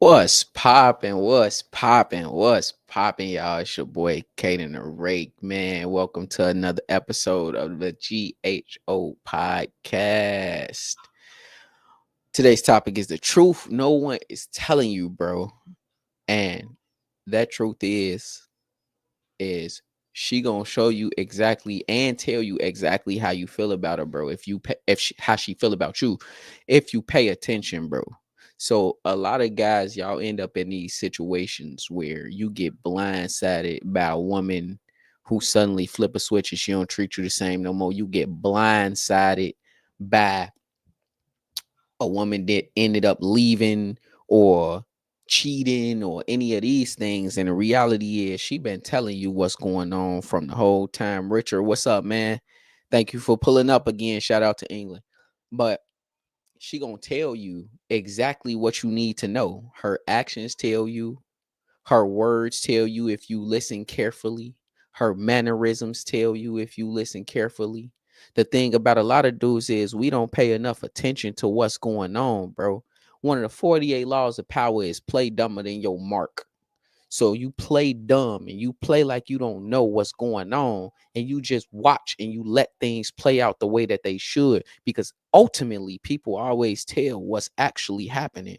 What's poppin'? What's poppin'? What's poppin', y'all? It's your boy Kaden the Rake, man. Welcome to another episode of the GHO Podcast. Today's topic is the truth no one is telling you, bro. And that truth is she gonna show you exactly and tell you exactly how you feel about her, bro. How she feel about you, if you pay attention, bro. So a lot of guys, y'all end up in these situations where you get blindsided by a woman who suddenly flip a switch and she don't treat you the same no more. You get blindsided by a woman that ended up leaving or cheating or any of these things. And the reality is she been telling you what's going on from the whole time. Richard, what's up, man? Thank you for pulling up again. Shout out to England. But she gonna tell you exactly what you need to know. Her actions tell you, her words tell you if you listen carefully. Her mannerisms tell you if you listen carefully. The thing about a lot of dudes is we don't pay enough attention to what's going on, bro. One of the 48 laws of power is play dumber than your mark. So you play dumb and you play like you don't know what's going on and you just watch and you let things play out the way that they should, because ultimately people always tell what's actually happening,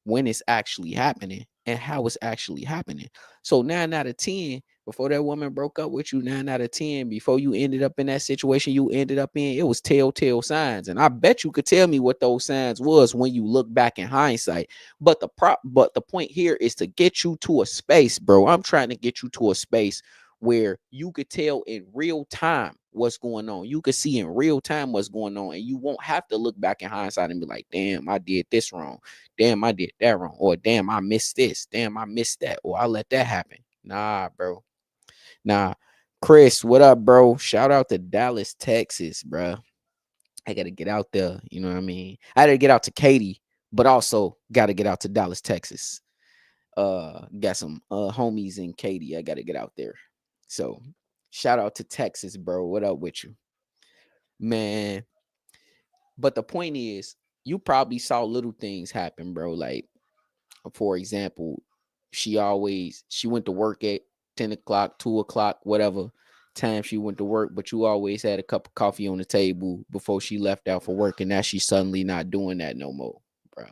when it's actually happening, and how it's actually happening. So 9 out of 10, before that woman broke up with you, 9 out of 10, before you ended up in that situation you ended up in, it was telltale signs. And I bet you could tell me what those signs was when you look back in hindsight. But the point here is to get you to a space, bro. I'm trying to get you to a space where you could tell in real time what's going on. You could see in real time what's going on, and you won't have to look back in hindsight and be like, damn, I did this wrong. Damn, I did that wrong. Or damn, I missed this. Damn, I missed that. Or I let that happen. Nah, bro. Nah. Chris, what up, bro? Shout out to Dallas, Texas, bro. I gotta get out there. You know what I mean? I had to get out to Katy, but also gotta get out to Dallas, Texas. Got some homies in Katy. I gotta get out there. So shout out to Texas, bro. What up with you, man? But the point is, you probably saw little things happen, bro. Like, for example, she went to work at 10 o'clock, 2 o'clock, whatever time she went to work, but you always had a cup of coffee on the table before she left out for work. And now she's suddenly not doing that no more, bro.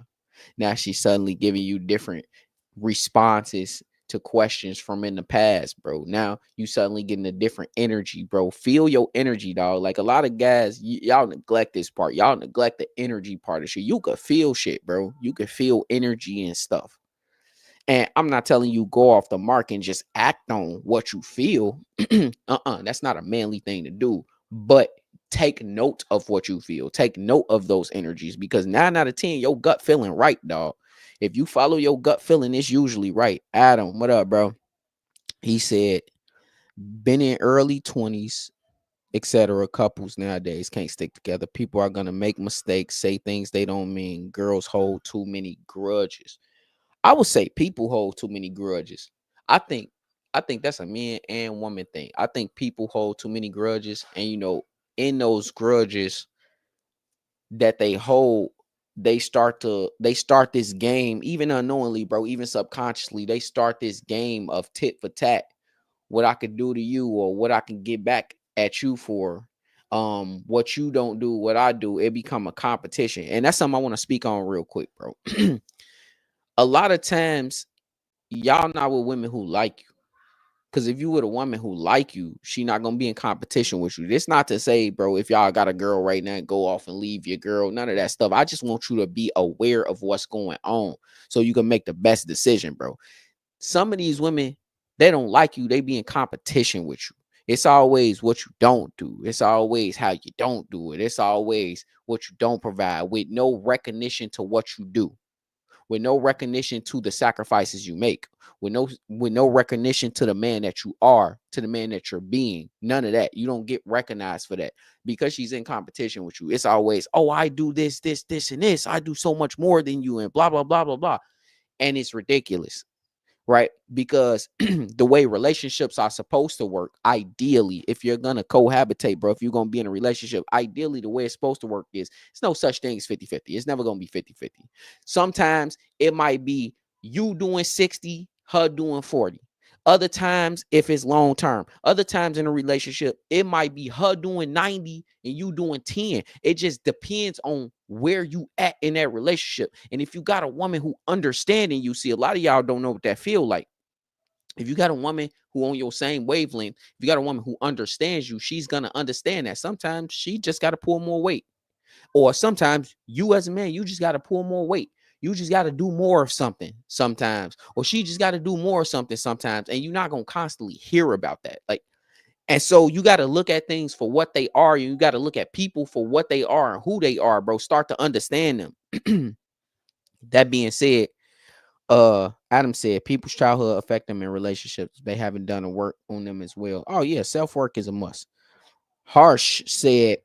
Now she's suddenly giving you different responses to questions from in the past, bro. Now you suddenly getting a different energy, bro. Feel your energy, dog. Like a lot of guys, y'all neglect this part. Y'all neglect the energy part of shit. You could feel shit, bro. You could feel energy and stuff. And I'm not telling you go off the mark and just act on what you feel. That's not a manly thing to do. But take note of what you feel. Take note of those energies, because 9 out of 10, your gut feeling right, dog. If you follow your gut feeling, it's usually right. Adam, what up, bro? He said, been in early 20s, etc. Couples nowadays can't stick together. People are gonna make mistakes, say things they don't mean. Girls hold too many grudges. I would say people hold too many grudges. I think I think that's a man and woman thing. I think people hold too many grudges, and in those grudges that they hold, they start this game, even unknowingly, bro, even subconsciously, they start this game of tit for tat. What I could do to you, or what I can get back at you for. What you don't do, what I do, it become a competition. And that's something I want to speak on real quick, bro. A lot of times y'all not with women who like you. Because if you with a woman who like you, she not gonna be in competition with you. This not to say, bro, if y'all got a girl right now, go off and leave your girl. None of that stuff. I just want you to be aware of what's going on so you can make the best decision, bro. Some of these women, they don't like you. They be in competition with you. It's always what you don't do. It's always how you don't do it. It's always what you don't provide, with no recognition to what you do, with no recognition to the sacrifices you make, with no recognition to the man that you are, to the man that you're being. None of that. You don't get recognized for that, because she's in competition with you. It's always, oh, I do this, and this. I do so much more than you, and blah, blah, blah, blah, blah. And it's ridiculous, right? Because the way relationships are supposed to work, ideally, if you're gonna cohabitate, bro, if you're gonna be in a relationship, ideally the way it's supposed to work is, it's no such thing as 50-50. It's never gonna be 50-50. Sometimes it might be you doing 60, her doing 40. Other times, if it's long term, other times in a relationship, it might be her doing 90 and you doing 10. It just depends on where you at in that relationship. And if you got a woman who understanding you, see, a lot of y'all don't know what that feel like. If you got a woman who on your same wavelength, if you got a woman who understands you, she's gonna understand that sometimes she just got to pull more weight. Or sometimes you as a man, you just got to pull more weight. You just got to do more of something sometimes. Or she just got to do more of something sometimes. And you're not going to constantly hear about that. Like, and so you got to look at things for what they are. You got to look at people for what they are and who they are, bro. Start to understand them. That being said, Adam said people's childhood affect them in relationships. They haven't done a work on them as well. Oh, yeah, self-work is a must. Harsh said,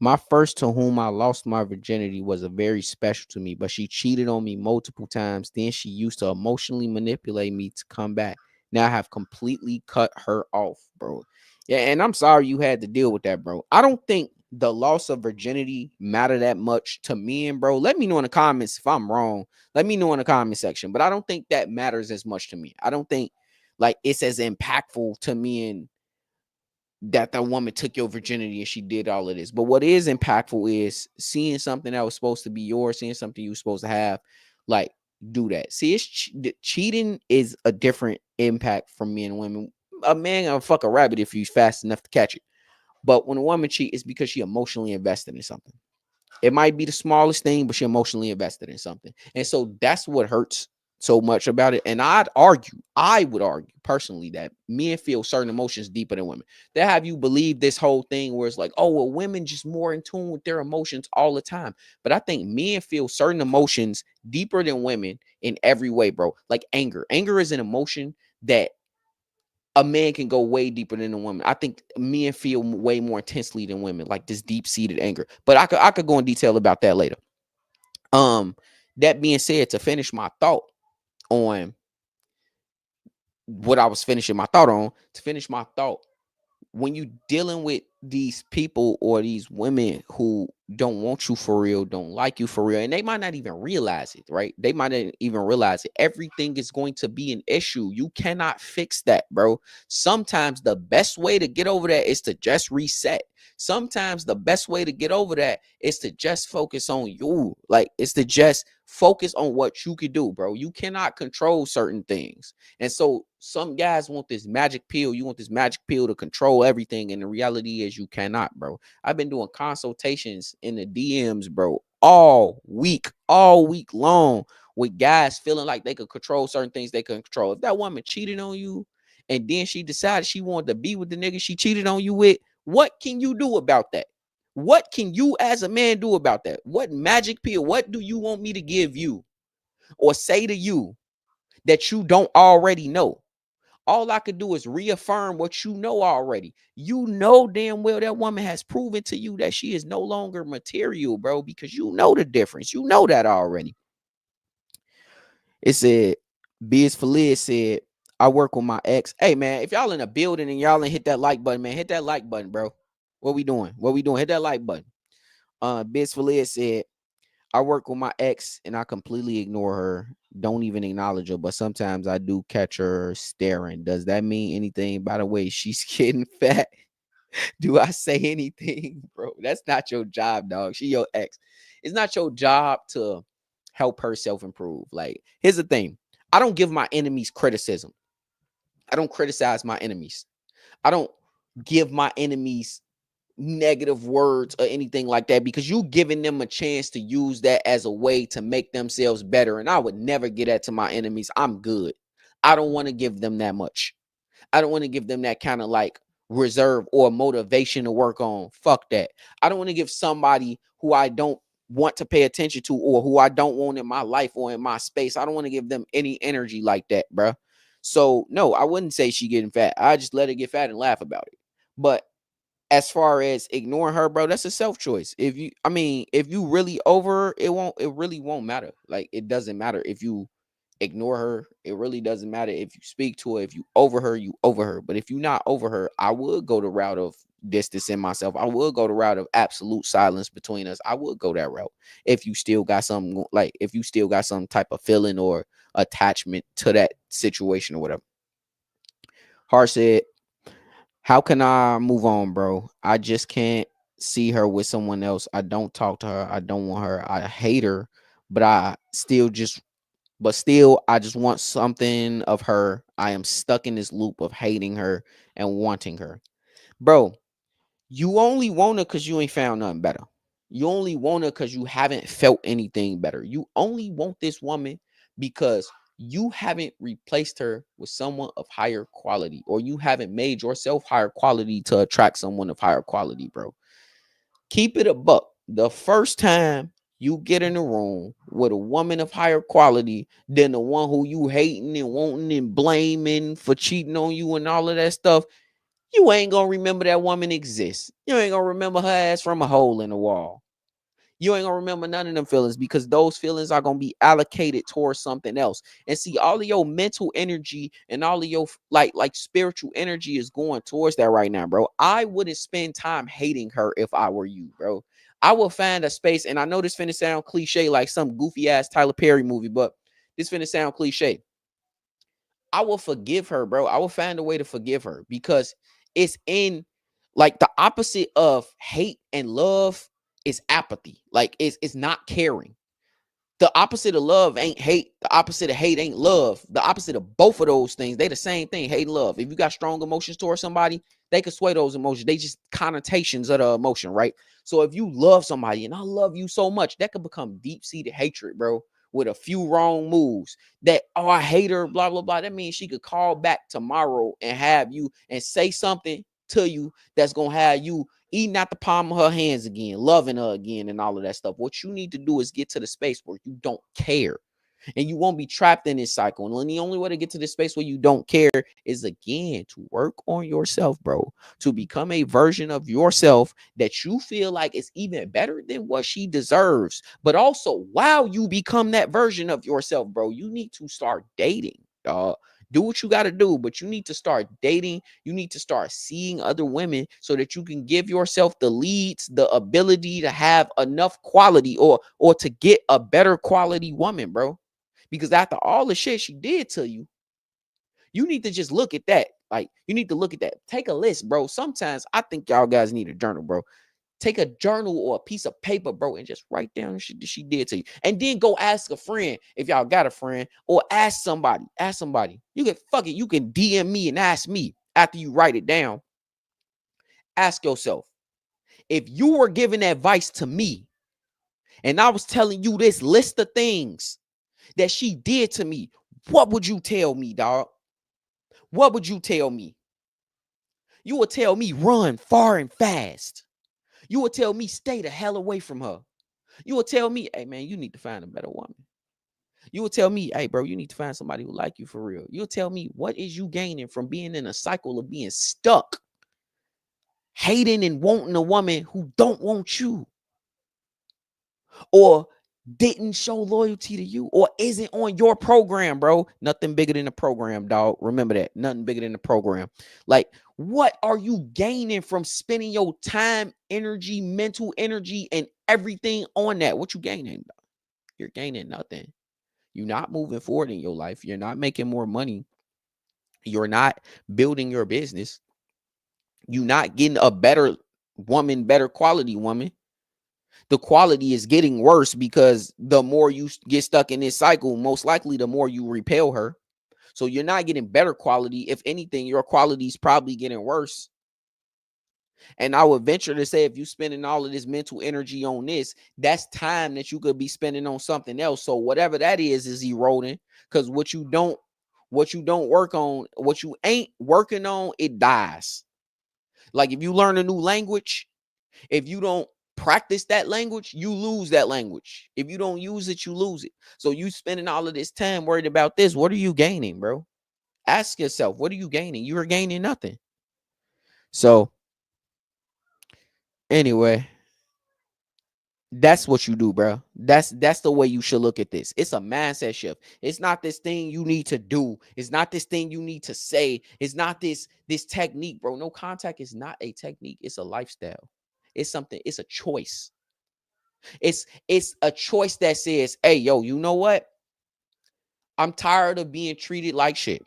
my first to whom I lost my virginity was a very special to me, but she cheated on me multiple times. Then she used to emotionally manipulate me to come back. Now I have completely cut her off, bro. Yeah, and I'm sorry you had to deal with that, bro. I don't think the loss of virginity matter that much to men, bro. Let me know in the comments if I'm wrong. Let me know in the comment section. But I don't think that matters as much to me. I don't think like it's as impactful to men that the woman took your virginity and she did all of this. But what is impactful is seeing something that was supposed to be yours, seeing something you were supposed to have, like do that. See, cheating is a different impact from men and women. A man gonna fuck a rabbit if he's fast enough to catch it. But when a woman cheats, it's because she emotionally invested in something. It might be the smallest thing, but she emotionally invested in something. And so that's what hurts so much about it. And I would argue personally that men feel certain emotions deeper than women. They have you believe this whole thing where it's like, oh, well, women just more in tune with their emotions all the time. But I think men feel certain emotions deeper than women in every way, bro. Like anger. Anger is an emotion that a man can go way deeper than a woman. I think men feel way more intensely than women, like this deep-seated anger. But I could go in detail about that later. Um, that being said, to finish my thought on what I was finishing my thought on, to finish my thought, when you dealing with these people or these women who don't want you for real, don't like you for real, and they might not even realize it, right? They might not even realize it. Everything is going to be an issue. You cannot fix that, bro. Sometimes the best way to get over that is to just reset. Sometimes the best way to get over that is to just focus on you. Like, it's to just focus on what you can do, bro. You cannot control certain things. And so some guys want this magic pill. You want this magic pill to control everything. And the reality is you cannot, bro. I've been doing consultations in the DMs, bro, all week long with guys feeling like they could control certain things they couldn't control. If that woman cheated on you and then she decided she wanted to be with the nigga she cheated on you with, what can you do about that? What can you as a man do about that? What magic pill? What do you want me to give you or say to you that you don't already know? All I could do is reaffirm what you know already. You know damn well that woman has proven to you that she is no longer material, bro, because you know the difference. You know that already. It said, Biz Feliz said, I work with my ex. Hey, man, if y'all in a building and y'all ain't hit that like button, man, hit that like button, bro. What we doing? What we doing? Hit that like button. Biz Feliz said, I work with my ex and I completely ignore her. Don't even acknowledge her, but sometimes I do catch her staring. Does that mean anything? By the way, she's getting fat. Do I say anything, bro? That's not your job, dog. She your ex. It's not your job to help her self-improve. Like, here's the thing. I don't give my enemies criticism. I don't criticize my enemies. I don't give my enemies negative words or anything like that, because you giving them a chance to use that as a way to make themselves better. And I would never get that to my enemies. I'm good. I don't want to give them that much. I don't want to give them that kind of like reserve or motivation to work on. Fuck that. I don't want to give somebody who I don't want to pay attention to or who I don't want in my life or in my space. I don't want to give them any energy like that, bro. So no, I wouldn't say she getting fat. I just let her get fat and laugh about it. But as far as ignoring her, bro, that's a self choice. If you really over her, it really won't matter. Like, it doesn't matter if you ignore her. It really doesn't matter if you speak to her. If you over her, you over her. But if you're not over her, I would go the route of distancing myself. I would go the route of absolute silence between us. I would go that route. If you still got something, like if you still got some type of feeling or attachment to that situation or whatever. Hart said, how can I move on, bro? I just can't see her with someone else. I don't talk to her. I don't want her. I hate her, but still, I just want something of her. I am stuck in this loop of hating her and wanting her. Bro, you only want her because you ain't found nothing better. You only want her because you haven't felt anything better. You only want this woman because you haven't replaced her with someone of higher quality, or you haven't made yourself higher quality to attract someone of higher quality, bro. Keep it a buck. The first time you get in a room with a woman of higher quality than the one who you hating and wanting and blaming for cheating on you and all of that stuff, you ain't gonna remember that woman exists. You ain't gonna remember her ass from a hole in the wall. You ain't gonna remember none of them feelings because those feelings are gonna be allocated towards something else. And see, all of your mental energy and all of your like spiritual energy is going towards that right now, bro. I wouldn't spend time hating her if I were you, bro. I will find a space, and I know this finna sound cliche like some goofy ass Tyler Perry movie, but this finna sound cliche. I will forgive her, bro. I will find a way to forgive her because it's in like the opposite of hate and love is apathy. Like it's not caring. The opposite of love ain't hate. The opposite of hate ain't love. The opposite of both of those things, they the same thing, hate and love. If you got strong emotions towards somebody, they can sway those emotions. They just connotations of the emotion, right? So if you love somebody and I love you so much, that could become deep-seated hatred, bro, with a few wrong moves. That, oh, I hate her, blah, blah, blah. That means she could call back tomorrow and have you and say something to you that's gonna have you eating out the palm of her hands again, loving her again, and all of that stuff. What you need to do is get to the space where you don't care. And you won't be trapped in this cycle. And the only way to get to this space where you don't care is, again, to work on yourself, bro. To become a version of yourself that you feel like is even better than what she deserves. But also, while you become that version of yourself, bro, you need to start dating, dog. Do what you got to do, but you need to start dating. You need to start seeing other women so that you can give yourself the leads, the ability to have enough quality or to get a better quality woman, bro. Because after all the shit she did to you, you need to just look at that. Like, you need to look at that. Take a list, bro. Sometimes I think y'all guys need a journal, bro. Take a journal or a piece of paper, bro, and just write down what she did to you. And then go ask a friend if y'all got a friend, or ask somebody. Ask somebody. You can fuck it. You can DM me and ask me after you write it down. Ask yourself, if you were giving advice to me and I was telling you this list of things that she did to me, what would you tell me, dog? What would you tell me? You would tell me run far and fast. You would tell me stay the hell away from her. You would tell me, hey man, you need to find a better woman. You would tell me, hey bro, you need to find somebody who like you for real. You'll tell me, what is you gaining from being in a cycle of being stuck, hating and wanting a woman who don't want you, or didn't show loyalty to you, or isn't on your program, bro? Nothing bigger than the program, dog. Remember that. Nothing bigger than the program. Like, what are you gaining from spending your time, energy, mental energy, and everything on that? What you gaining? You're gaining nothing. You're not moving forward in your life. You're not making more money. You're not building your business. You're not getting a better woman, better quality woman. The quality is getting worse because the more you get stuck in this cycle, most likely the more you repel her. So you're not getting better quality. If anything, your quality is probably getting worse. And I would venture to say, if you're spending all of this mental energy on this, that's time that you could be spending on something else. So whatever that is eroding. Because what you don't work on, what you ain't working on, it dies. Like if you learn a new language, if you don't practice that language, you lose that language. If you don't use it, you lose it. So you spending all of this time worried about this. What are you gaining, bro? Ask yourself, what are you gaining? You are gaining nothing. So anyway, that's what you do, bro. That's the way you should look at this. It's a mindset shift. It's not this thing you need to do. It's not this thing you need to say. It's not this technique, bro. No contact is not a technique. It's a lifestyle. It's something. It's a choice. It's a choice that says, hey, yo, you know what? I'm tired of being treated like shit.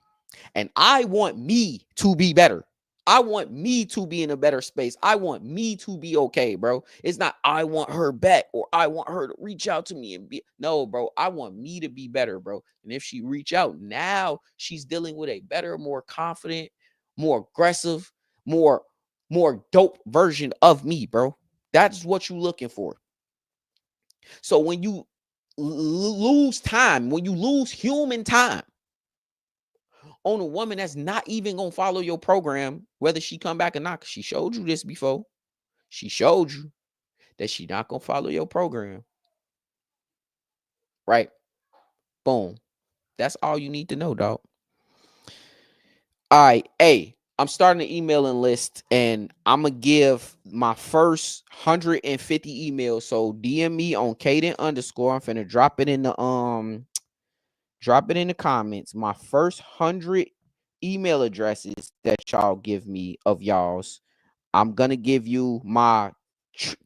And I want me to be better. I want me to be in a better space. I want me to be okay, bro. It's not I want her back or I want her to reach out to me and be no, bro. I want me to be better, bro. And if she reach out now, she's dealing with a better, more confident, more aggressive, more dope version of me, bro. That's what you looking for. So when you lose time, when you lose human time on a woman that's not even gonna follow your program, whether she come back or not, 'cause she showed you this before. She showed you that she not gonna follow your program, right? Boom. That's all you need to know, dog. All right, hey, I'm starting an emailing list, and I'm gonna give my first 150 emails. So DM me on Caden underscore. I'm finna drop it in the comments. My first 100 email addresses that y'all give me of y'all's, I'm gonna give you my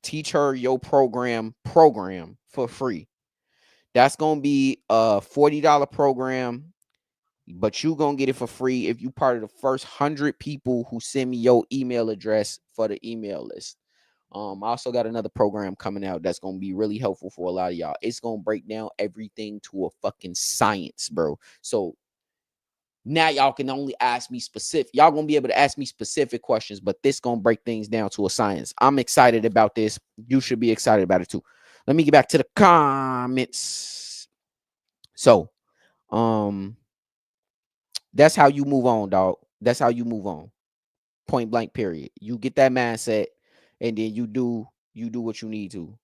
teach her your program for free. That's gonna be a $40 program, but you gonna get it for free if you part of the first 100 people who send me your email address for the email list. I also got another program coming out that's gonna be really helpful for a lot of y'all. It's gonna break down everything to a fucking science, bro. So now y'all can only ask me specific. Y'all gonna be able to ask me specific questions, but this gonna break things down to a science. I'm excited about this. You should be excited about it too. Let me get back to the comments. So, that's how you move on, dog. That's how you move on. Point blank. Period. You get that mindset, and then you do what you need to.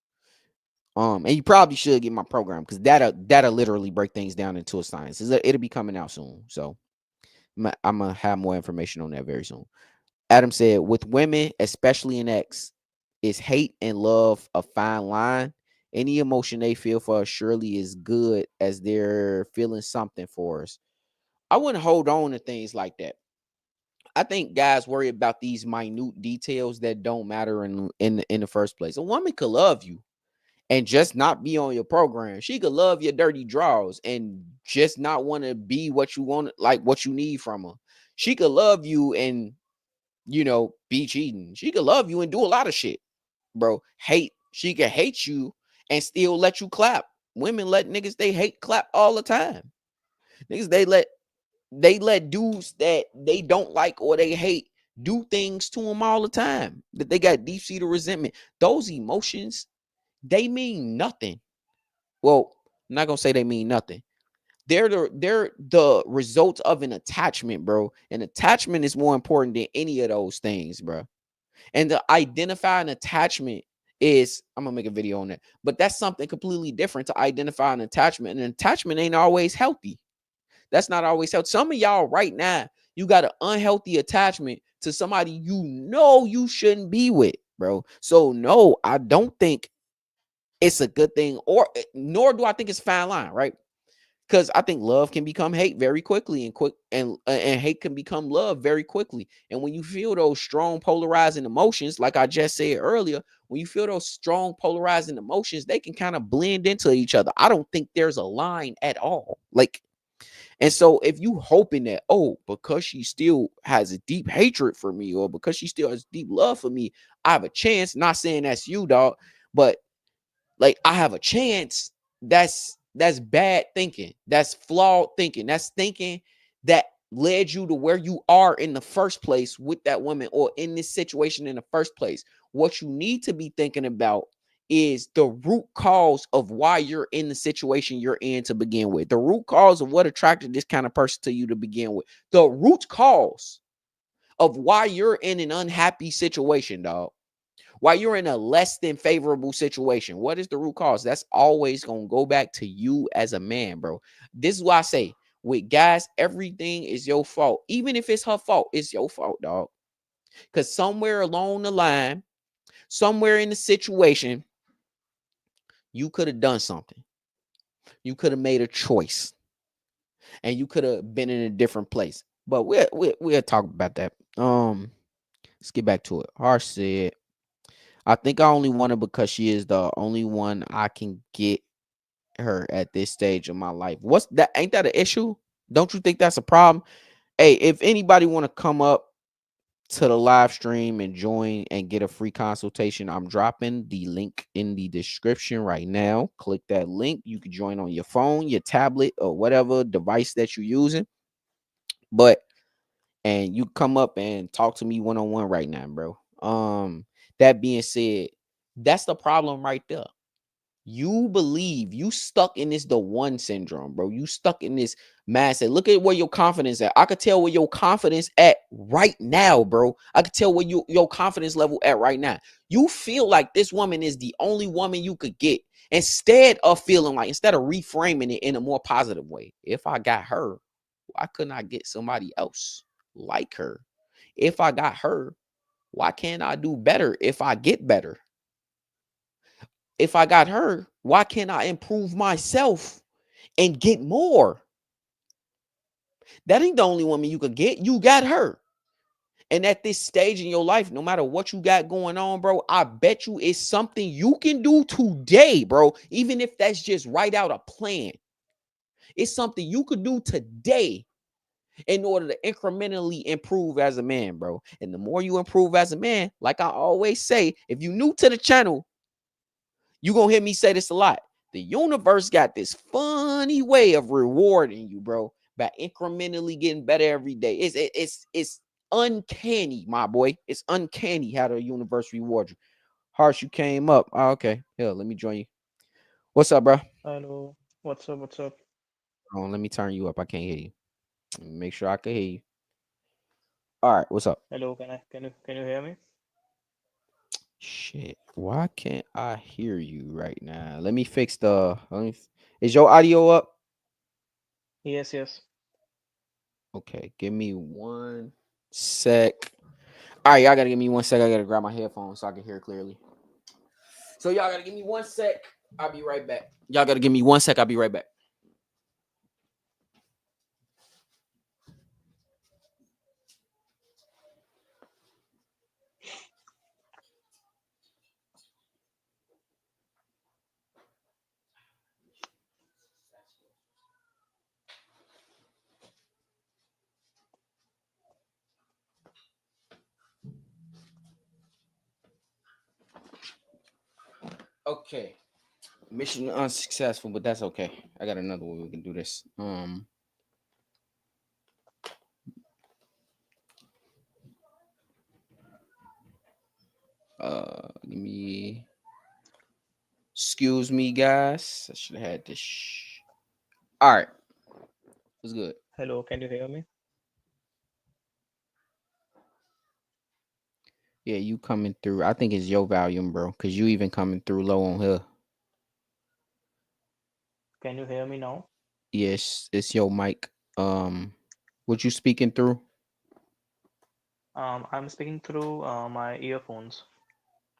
And you probably should get my program because that'll literally break things down into a science. It'll be coming out soon. So I'm gonna have more information on that very soon. Adam said, with women, especially in X, is hate and love a fine line? Any emotion they feel for us surely is good as they're feeling something for us. I wouldn't hold on to things like that. I think guys worry about these minute details that don't matter in the first place. A woman could love you and just not be on your program. She could love your dirty draws and just not want to be what you want, like what you need from her. She could love you and be cheating. She could love you and do a lot of shit, bro. She could hate you and still let you clap. Women let niggas they hate clap all the time. Niggas they let dudes that they don't like or they hate do things to them all the time. That they got deep seated resentment. Those emotions, they mean nothing. Well, I'm not gonna say they mean nothing. They're the result of an attachment, bro. An attachment is more important than any of those things, bro. And to identify an attachment is, I'm gonna make a video on that, but that's something completely different to identify an attachment. And an attachment ain't always healthy. That's not always healthy. Some of y'all right now, you got an unhealthy attachment to somebody you shouldn't be with, bro. So no, I don't think it's a good thing, or nor do I think it's a fine line, right? Because I think love can become hate very quickly, and hate can become love very quickly. And when you feel those strong polarizing emotions, like I just said earlier, when you feel those strong polarizing emotions, they can kind of blend into each other. I don't think there's a line at all. Like, and so if you hoping that, oh, because she still has a deep hatred for me, or because she still has deep love for me, I have a chance. Not saying that's you, dog, but like I have a chance. That's bad thinking. That's flawed thinking. That's thinking that led you to where you are in the first place with that woman, or in this situation in the first place. What you need to be thinking about is the root cause of why you're in the situation you're in to begin with. The root cause of what attracted this kind of person to you to begin with. The root cause of why you're in an unhappy situation, dog. While you're in a less than favorable situation, what is the root cause? That's always going to go back to you as a man, bro. This is why I say with guys, everything is your fault. Even if it's her fault, it's your fault, dog. Because somewhere along the line, somewhere in the situation, you could have done something. You could have made a choice, and you could have been in a different place. But we'll talk about that. Let's get back to it. Harsh said, I think I only want her because she is the only one I can get her at this stage of my life. What's that? Ain't that an issue? Don't you think that's a problem? Hey, if anybody want to come up to the live stream and join and get a free consultation, I'm dropping the link in the description right now. Click that link. You can join on your phone, your tablet, or whatever device that you're using. But and you come up and talk to me one-on-one right now, bro. That being said, that's the problem right there. You believe you stuck in this the one syndrome, bro. You stuck in this mindset. Look at where your confidence at. I could tell where your confidence at right now, bro. I could tell where your confidence level at right now. You feel like this woman is the only woman you could get. Instead of reframing it in a more positive way. If I got her, why couldn't I get somebody else like her? If I got her, why can't I do better if I get better? If I got her, why can't I improve myself and get more? That ain't the only woman you could get. You got her. And at this stage in your life, no matter what you got going on, bro, I bet you it's something you can do today, bro. Even if that's just write out a plan. It's something you could do today in order to incrementally improve as a man, bro. And the more you improve as a man, like I always say, if you new to the channel, you gonna hear me say this a lot. The universe got this funny way of rewarding you, bro, by incrementally getting better every day. It's uncanny, my boy. It's uncanny how the universe rewards you. Harsh, you came up. Oh, okay. Here, let me join you. What's up, bro? Hello, what's up? What's up? Let me turn you up. I can't hear you. Make sure I can hear you. All right, what's up? Hello, can you hear me? Shit, why can't I hear you right now? Let me fix the. Is your audio up? Yes, yes. Okay, give me one sec. All right, y'all gotta give me one sec. I gotta grab my headphones so I can hear clearly. So y'all gotta give me one sec. I'll be right back. Y'all gotta give me one sec. I'll be right back. Okay, mission unsuccessful, but that's okay. I got another way we can do this. Give me. Excuse me, guys. I should have had this. All right, it's good. Hello, can you hear me? Yeah, you coming through. I think it's your volume, bro, because you even coming through low on here. Can you hear me now? Yes, it's your mic. What you speaking through? I'm speaking through my earphones.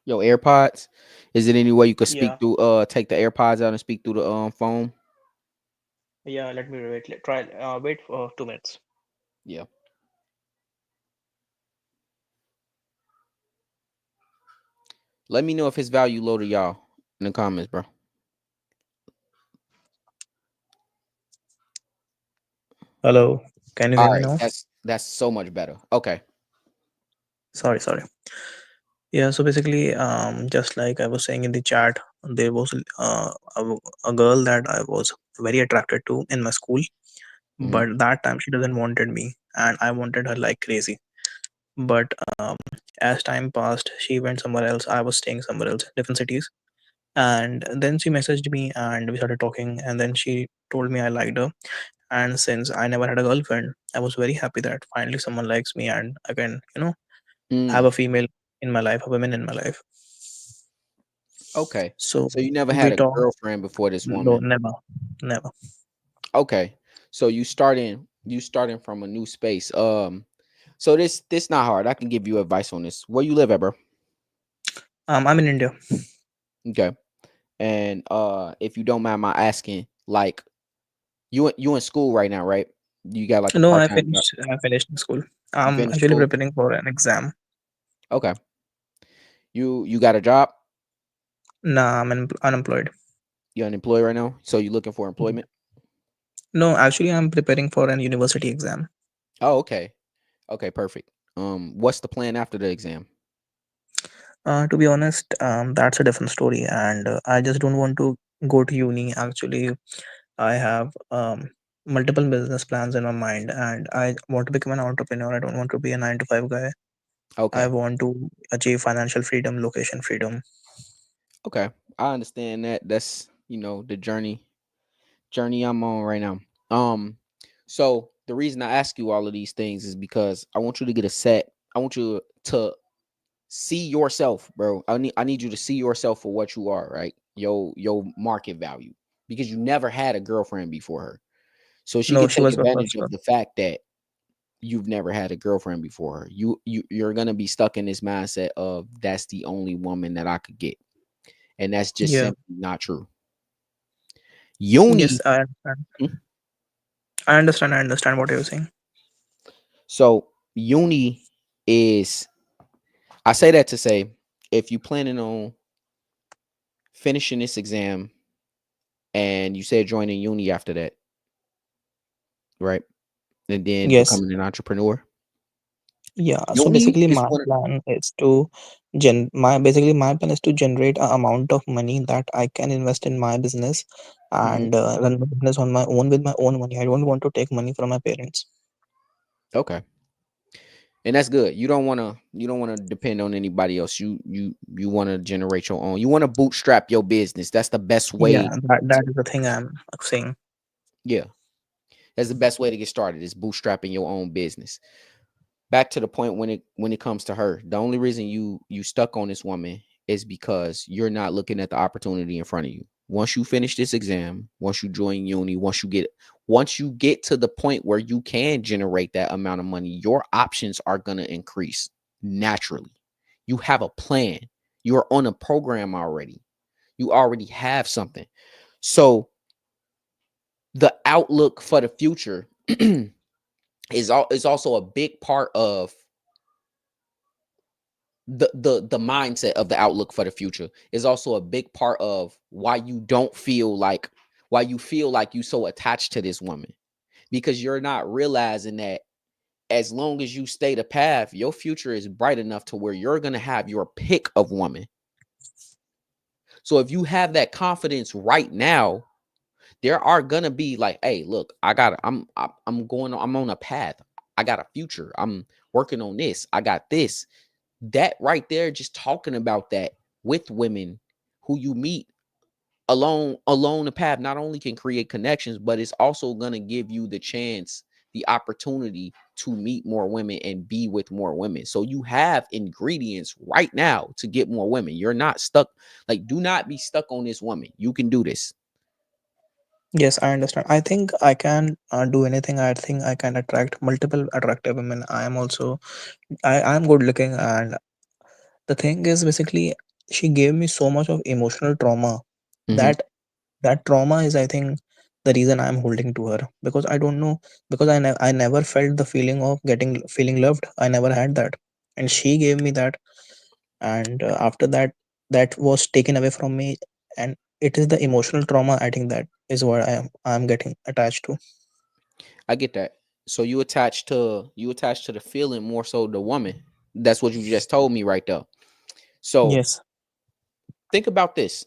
Your AirPods. Is it any way you could speak Yeah, through? Take the AirPods out and speak through the phone. yeah. Let me wait. Try. Wait for 2 minutes. Yeah. Let me know if his value low to y'all in the comments, bro. Hello, can you All hear me right, now? that's so much better. Okay. Sorry, sorry. Yeah, so basically, just like I was saying in the chat, there was a girl that I was very attracted to in my school, Hmm. but that time she doesn't wanted me, and I wanted her like crazy. But as time passed, she went somewhere else. I was staying somewhere else, different cities. And then she messaged me and we started talking. And then she told me I liked her. And since I never had a girlfriend, I was very happy that finally someone likes me and I can, have Mm, a female in my life, a woman in my life. okay. So So you never had we a talked. girlfriend before this No, woman. never, never. Okay. So you starting from a new space. So this not hard. I can give you advice on this. Where you live at, bro? I'm in India. Okay. And if you don't mind my asking, like you in school right now, right? You got like a No, part-time job. I finished school. You I'm finished actually school? preparing for an exam. Okay. You got a job? Nah, I'm unemployed. You're unemployed right now, so you're looking for Mhm. employment. No, actually, I'm preparing for an university exam. Oh, okay, okay, perfect. What's the plan after the exam? To be honest, that's a different story, and I just don't want to go to uni. Actually, I have multiple business plans in my mind, and I want to become an entrepreneur. I don't want to be a 9 to 5 guy. I Okay, want to achieve financial freedom, location freedom. okay, I understand that. That's the journey I'm on right now. Um, so the reason I ask you all of these things is because I want you to get a set. I want you to see yourself, bro. I need you to see yourself for what you are, right? Your market value, because you never had a girlfriend before her, so she No, could she take was my advantage first of one. the fact that you've never had a girlfriend before her. You're gonna be stuck in this mindset of that's the only woman that I could get, and that's just Yeah. simply not true. Yes, Uni. I understand. Hmm? I understand. I understand what you're saying. So uni is, I say that to say, if you planning on finishing this exam and you said joining uni after that, right? And then Yes. becoming an entrepreneur. Yeah. So Uni basically, is my one of, plan is to my plan is to generate a amount of money that I can invest in my business mhm, and run my business on my own with my own money. I don't want to take money from my parents. okay. And that's good. You don't want to depend on anybody else. You want to generate your own. You want to bootstrap your business. That's the best Yeah, way that to, is the thing I'm saying. yeah. That's the best way to get started is bootstrapping your own business. Back to the point when it comes to her, the only reason you stuck on this woman is because you're not looking at the opportunity in front of you. Once you finish this exam, once you join uni, once you get to the point where you can generate that amount of money, your options are going to increase naturally. You have a plan. You're on a program already. You already have something. So the outlook for the future is also a big part of the mindset of the outlook for the future is also a big part of why you feel like you so attached to this woman, because you're not realizing that as long as you stay the path, your future is bright enough to where you're going to have your pick of woman. So if you have that confidence right now, there are going to be like, hey, look, I'm on a path. I got a future. I'm working on this. I got this. That right there, just talking about that with women who you meet along the path, not only can create connections, but it's also going to give you the opportunity to meet more women and be with more women. So you have ingredients right now to get more women. You're not stuck. Like, do not be stuck on this woman. You can do this. Yes, I understand. I think I can do anything. I think I can attract multiple attractive women. I am good looking, and the thing is basically she gave me so much of emotional trauma Hmm. that that trauma is, I think, the reason I'm holding to her, because I don't know, because I never felt the feeling of getting feeling loved. I never had that, and she gave me that, and after that, that was taken away from me, and it is the emotional trauma, I think, that is what I'm getting attached to. I get that. So you attach to the feeling more so the woman. That's what you just told me right there. So Yes. think about this.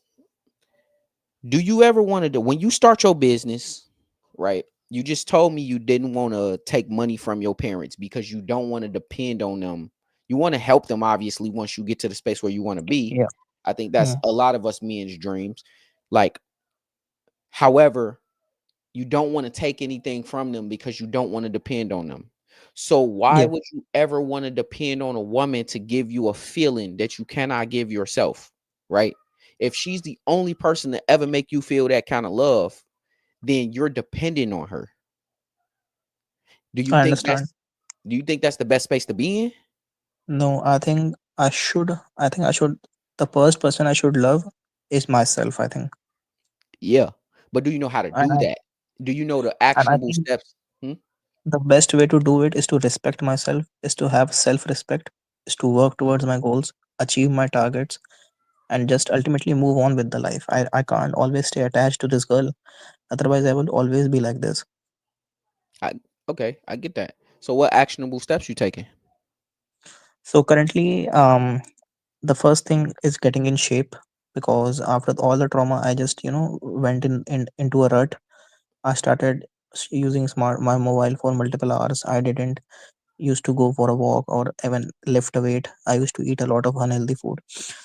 Do you ever want to, when you start your business, right? You just told me you didn't want to take money from your parents because you don't want to depend on them. You want to help them, obviously, once you get to the space where you want to be. Yeah. I think that's Mm. a lot of us men's dreams. Like, however, you don't want to take anything from them because you don't want to depend on them. So why Yeah. would you ever want to depend on a woman to give you a feeling that you cannot give yourself, right? If she's the only person to ever make you feel that kind of love, then you're dependent on her. Do you I think understand. that's do you think that's the best space to be in? No, I think I should the first person I should love is myself, I think. Yeah. But do you know how to and do I, that? Do you know the and I actionable think steps? Hmm? the best way to do it is to respect myself, is to have self respect, is to work towards my goals, achieve my targets, and just ultimately move on with the life. I can't always stay attached to this girl, otherwise I will always be like this. I Okay, I get that. So what actionable steps you taking? So currently, the first thing is getting in shape, because after all the trauma, I just went into a rut. I started using smart my mobile for multiple hours. I didn't used to go for a walk or even lift a weight. I used to eat a lot of unhealthy food.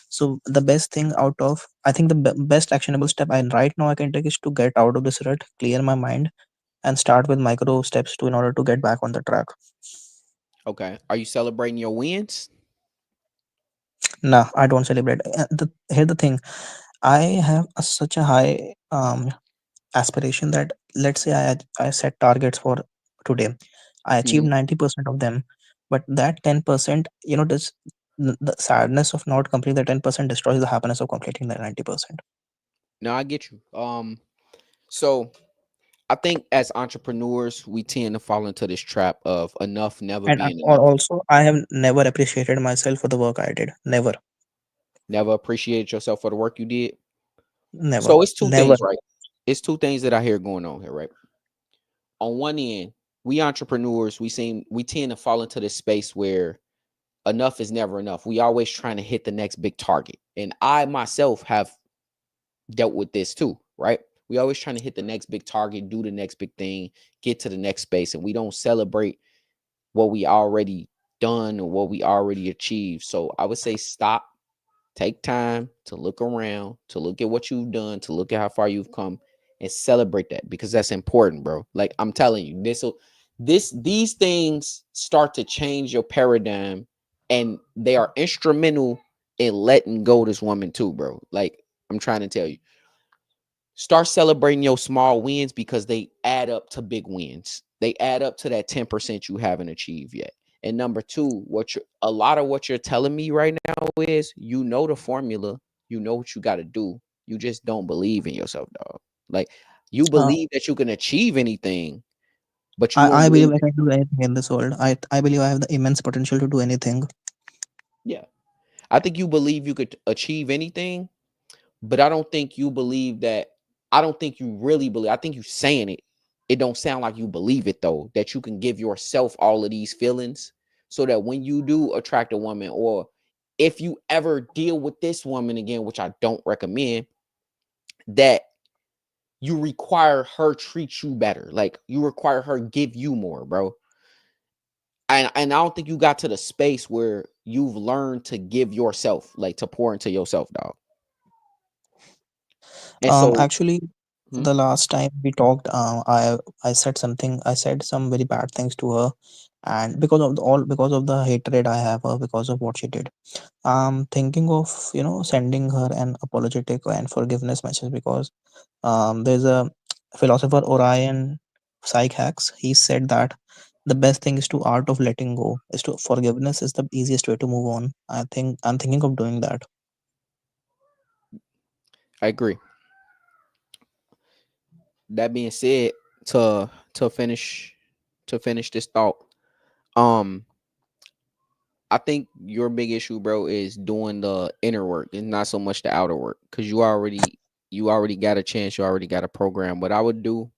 So the best thing out of, I think the best actionable step I right now I can take is to get out of this rut, clear my mind, and start with micro steps to in order to get back on the track. Okay. Are you celebrating your wins? Nah, I don't celebrate. Here the thing, I have such a high aspiration that, let's say I set targets for today. I achieved Mhm. 90% of them, but that 10%, this the sadness of not completing the 10% destroys the happiness of completing the 90%. No, I get you. So I think as entrepreneurs, we tend to fall into this trap of enough never And being enough. also, I have never appreciated myself for the work I did. Never, Never appreciate yourself for the work you did. never, So it's two never. things, right? It's two things that I hear going on here, right? On one end, we entrepreneurs, we tend to fall into this space where enough is never enough. We always trying to hit the next big target. And I myself have dealt with this too, right? We always trying to hit the next big target, do the next big thing, get to the next space, and we don't celebrate what we already done or what we already achieved. So I would say stop, take time to look around, to look at what you've done, to look at how far you've come, and celebrate that because that's important, bro. Like I'm telling you, these things start to change your paradigm, and they are instrumental in letting go of this woman too, bro. Like I'm trying to tell you, start celebrating your small wins because they add up to big wins. They add up to that 10% you haven't achieved yet. And number two, a lot of what you're telling me right now is you know the formula, you know what you got to do. You just don't believe in yourself, dog. Like you Uh, believe that you can achieve anything, but you don't I believe believe I that. can do anything in this world. I believe I have the immense potential to do anything. Yeah. I think you believe you could achieve anything, but I don't think you believe that. I don't think you really believe. I think you saying it. It don't sound like you believe it though. That you can give yourself all of these feelings, so that when you do attract a woman, or if you ever deal with this woman again, which I don't recommend, that you require her treat you better. Like you require her give you more, bro. And I don't think you got to the space where you've learned to give yourself, like to pour into yourself, dog. And so, Actually, hmm, the last time we talked, I said something. I said some very bad things to her, and because of the hatred I have her because of what she did. I'm thinking of sending her an apologetic and forgiveness message, because there's a philosopher Orion Psych Hacks. He said that the best thing is to art of letting go, is to forgiveness is the easiest way to move on. I think I'm thinking of doing that. I agree. That being said, to finish this thought, um, I think your big issue, bro, is doing the inner work and not so much the outer work. Cause you already got a chance, you already got a program. What I would do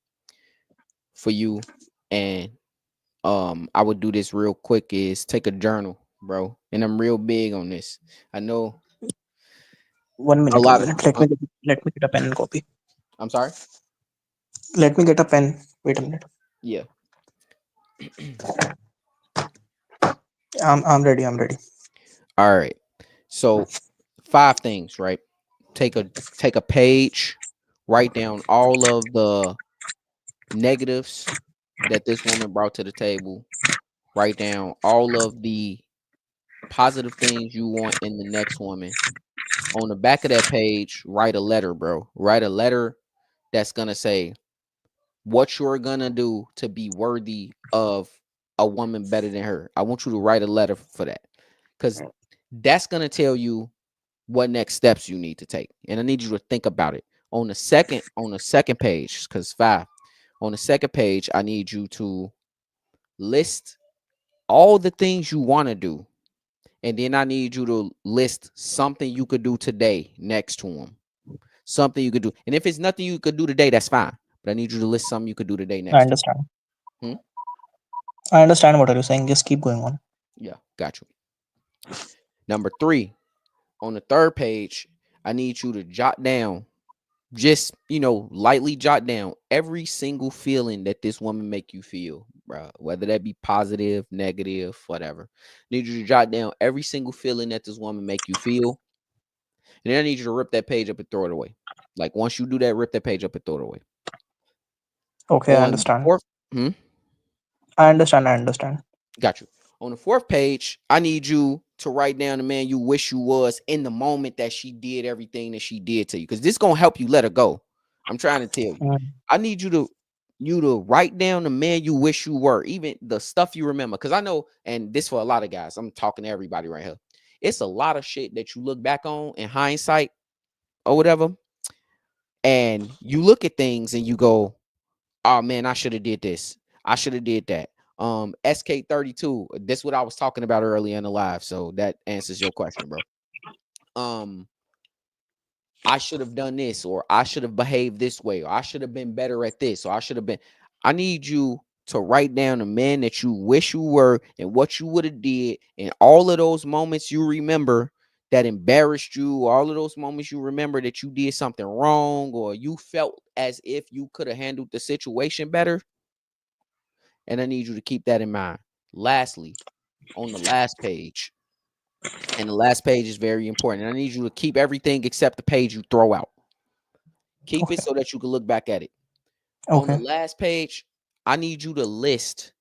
for you, and I would do this real quick, is take a journal, bro. And I'm real big on this. I know One a minute, lot of let me get a pen and copy. I'm sorry. Let me get a pen. Wait a minute. Yeah. I'm ready. I'm ready. All right. So 5 things, right? Take a take a page, write down all of the negatives that this woman brought to the table. Write down all of the positive things you want in the next woman. On the back of that page, write a letter, bro. Write a letter that's gonna say what you're gonna do to be worthy of a woman better than her. I want you to write a letter for that. Because that's gonna tell you what next steps you need to take. And I need you to think about it. On the second page, because 5, on the second page, I need you to list all the things you want to do And then I need you to list something you could do today next to him. Something you could do. And if it's nothing you could do today, that's fine. But I need you to list something you could do today I next to understand. him. I understand what are you saying. Just keep going on. Yeah, got you. Number 3, on the third page, I need you to jot down, just, lightly jot down every single feeling that this woman make you feel, bro. Whether that be positive, negative, whatever. Need you to jot down every single feeling that this woman make you feel. And then I need you to rip that page up and throw it away. Like once you do that, rip that page up and throw it away. Okay, I On the understand. fourth, hmm, I understand. I understand. got you. On the fourth page, I need you to write down the man you wish you was in the moment that she did everything that she did to you. Because this gonna help you let her go. I'm trying to tell you. Mm. I need you to write down the man you wish you were, even the stuff you remember. Because I know, and this for a lot of guys, I'm talking to everybody right here. It's a lot of shit that you look back on in hindsight or whatever, and you look at things and you go, oh man, I should have did this. I should have did that. SK32. That's what I was talking about earlier in the live. So that answers your question, bro. Um, I should have done this, or I should have behaved this way, or I should have been better at this, or I should have been. I need you to write down the man that you wish you were and what you would have did, and all of those moments you remember that embarrassed you, all of those moments you remember that you did something wrong, or you felt as if you could have handled the situation better. And I need you to keep that in mind. Lastly, on the last page, and the last page is very important. And I need you to keep everything except the page you throw out. Keep it Okay. so that you can look back at it. On the Okay. last page, I need you to list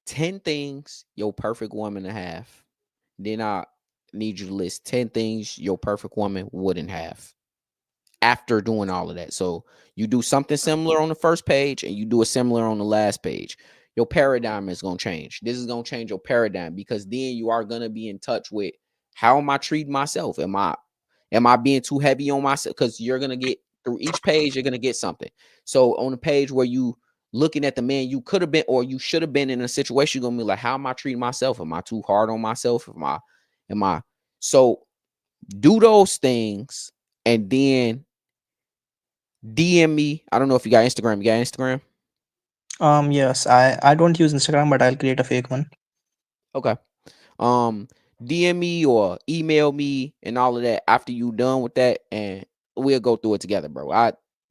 10 things your perfect woman to have. Then I need you to list 10 things your perfect woman wouldn't have after doing all of that. So you do something similar on the first page and you do a similar on the last page. Your paradigm is going to change. This is going to change your paradigm, because then you are going to be in touch with, how am I treating myself? Am I being too heavy on myself? Because you're going to get through each page, you're going to get something. So on the page where you looking at the man you could have been or you should have been in a situation, you're going to be like, how am I treating myself? Am I too hard on myself? Am I so do those things, and then DM me. I don't know if you got Instagram. You got Instagram? Yes, I don't use Instagram, but I'll create a fake one. Okay. Um, DM me or email me and all of that after you done with that, and we'll go through it together, bro.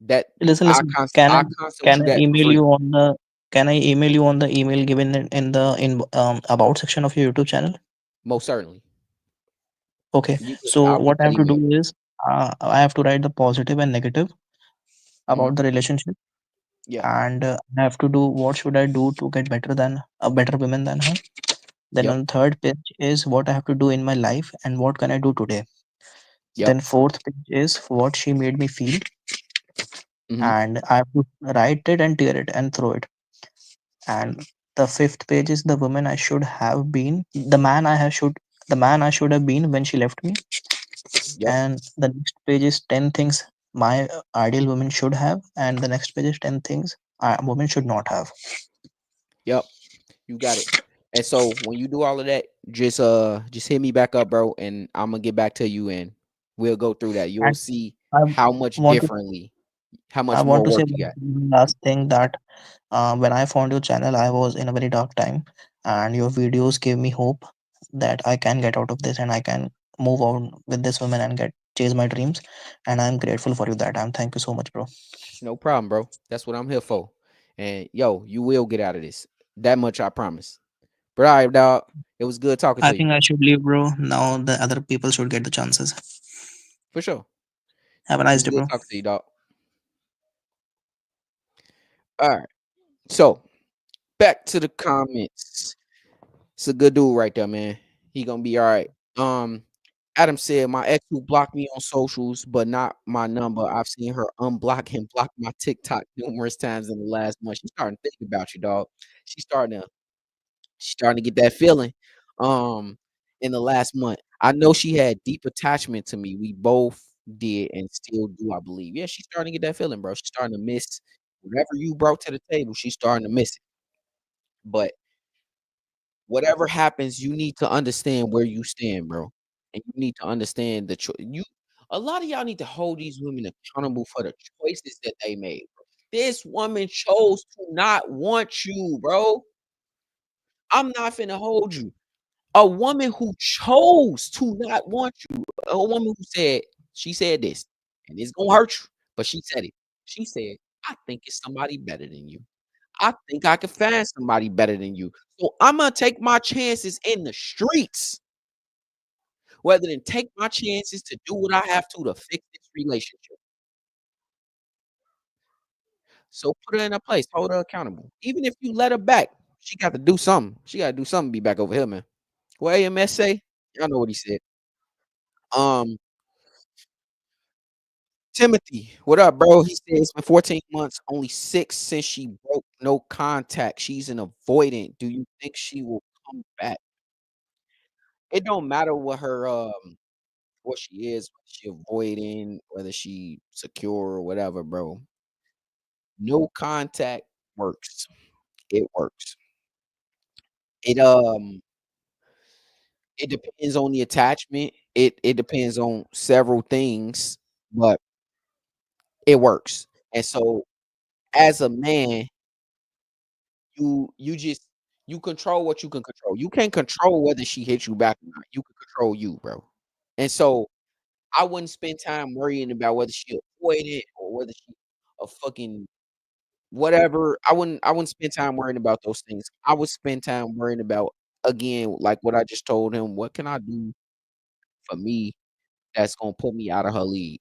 That Listen, I listen. cons Can I I consult can you I that for email free. you on the can I email you on the email given in the in about section of your YouTube channel? Most certainly. Okay. So I'll get what I that have to do email. is I have to write the positive and negative Hmm. about the relationship, Yeah. and I have to do what should I do to get better than a better woman than her. Then Yep. on third page is what I have to do in my life and what can I do today. Yep. Then fourth page is what she made me feel, Hmm. and I have to write it and tear it and throw it. And the fifth page is the woman I should have been, the man I should have been when she left me. Yep. And the next page is 10 things my ideal woman should have, and the next page is 10 things a woman should not have. Yep. You got it. And so when you do all of that, just hit me back up, bro, and I'm gonna get back to you and we'll go through that. You'll And see I how much want to differently, how I much want more to say work you got. one last thing that when I found your channel, I was in a very dark time, and your videos gave me hope that I can get out of this and I can move on with this woman and get chase my dreams. And I'm grateful for you that. I'm thank you so much, bro. No problem, bro. That's what I'm here for. And yo, you will get out of this. That much I promise. But all right, dog. It was good talking I to you. think I should leave, bro. Now the other people should get the chances. For sure. Have a It nice was day, good bro. talking to you, dog. All right. So back to the comments. It's a good dude right there, man. He gonna be all right. Um, Adam said my ex who blocked me on socials, but not my number. I've seen her unblock and block my TikTok numerous times in the last month. She's starting to think about you, dog. She's starting to she's starting to get that feeling. Um, in the last month, I know she had deep attachment to me. We both did and still do, I believe. Yeah, she's starting to get that feeling, bro. She's starting to miss whatever you brought to the table. She's starting to miss it. But Whatever happens, you need to understand where you stand, bro. And you need to understand the you a lot of y'all need to hold these women accountable for the choices that they made, bro. This woman chose to not want you, bro. I'm not finna hold you. A woman who chose to not want you, a woman who said, she said this, and it's gonna hurt you, but she said it. She said, I think it's somebody better than you. I think I can find somebody better than you. So I'm gonna take my chances in the streets rather than take my chances to do what I have to fix this relationship. So put her in a place, hold her accountable. Even if you let her back, she got to do something. She got to do something to be back over here, man. What AMS say? Y'all know what he said. Um, Timothy, what up, bro? He said it's been 14 months, only 6 since she broke no contact. She's an avoidant. Do you think she will come back? It don't matter what she is, whether she avoiding, whether she secure or whatever, bro. No contact works. It works. It it depends on the attachment. It depends on several things, but it works. And so as a man, you just you control what you can control. You can't control whether she hits you back or not. You can control you, bro. And so I wouldn't spend time worrying about whether she avoided or whether she a fucking whatever. I wouldn't spend time worrying about those things. I would spend time worrying about, again, like what I just told him, what can I do for me that's gonna put me out of her league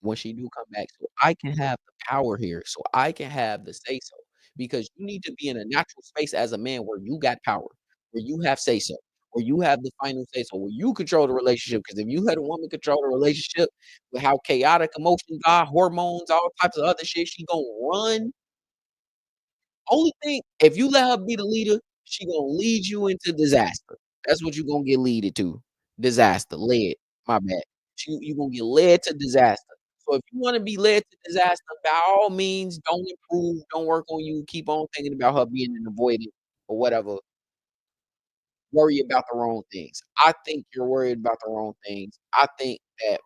when she do come back, so I can have the power here, so I can have the say so. Because you need to be in a natural space as a man where you got power, where you have say so, where you have the final say so, where you control the relationship. Because if you let a woman control the relationship with how chaotic emotions are, hormones, all types of other shit, she gonna run. Only thing, if you let her be the leader, she gonna lead you into disaster. That's what you gonna get leaded to. Disaster, led. My bad. You gonna get led to disaster. So if you wanna be led to disaster, by all means, don't improve, don't work on you, keep on thinking about her being an avoidant or whatever. Worry about the wrong things. I think you're worried about the wrong things. I think that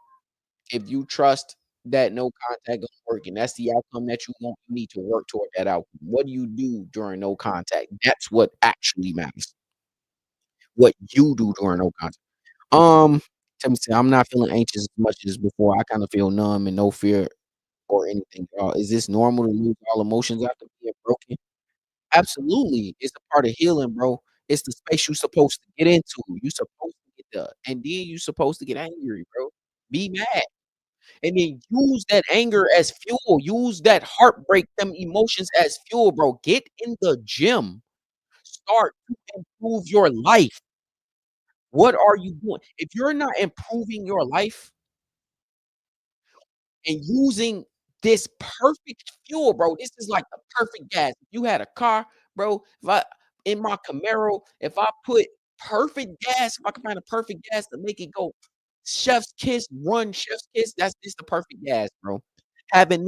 if you trust that no contact gonna work and that's the outcome that you want, you need to work toward that outcome. What do you do during no contact? That's what actually matters. What you do during no contact. Um, Let me see. I'm not feeling anxious as much as before. I kind of feel numb and no fear or anything at all. Is this normal to lose all emotions after being broken? Absolutely. It's a part of healing, bro. It's the space you're supposed to get into. You're supposed to get there. And then you're supposed to get angry, bro. Be mad. And then use that anger as fuel. Use that heartbreak, them emotions as fuel, bro. Get in the gym. Start to improve your life. What are you doing? If you're not improving your life and using this perfect fuel, bro, this is like the perfect gas. If you had a car, bro, if I in my Camaro, if I put perfect gas, if I can find a perfect gas to make it go chef's kiss, run chef's kiss, that's this the perfect gas, bro. Having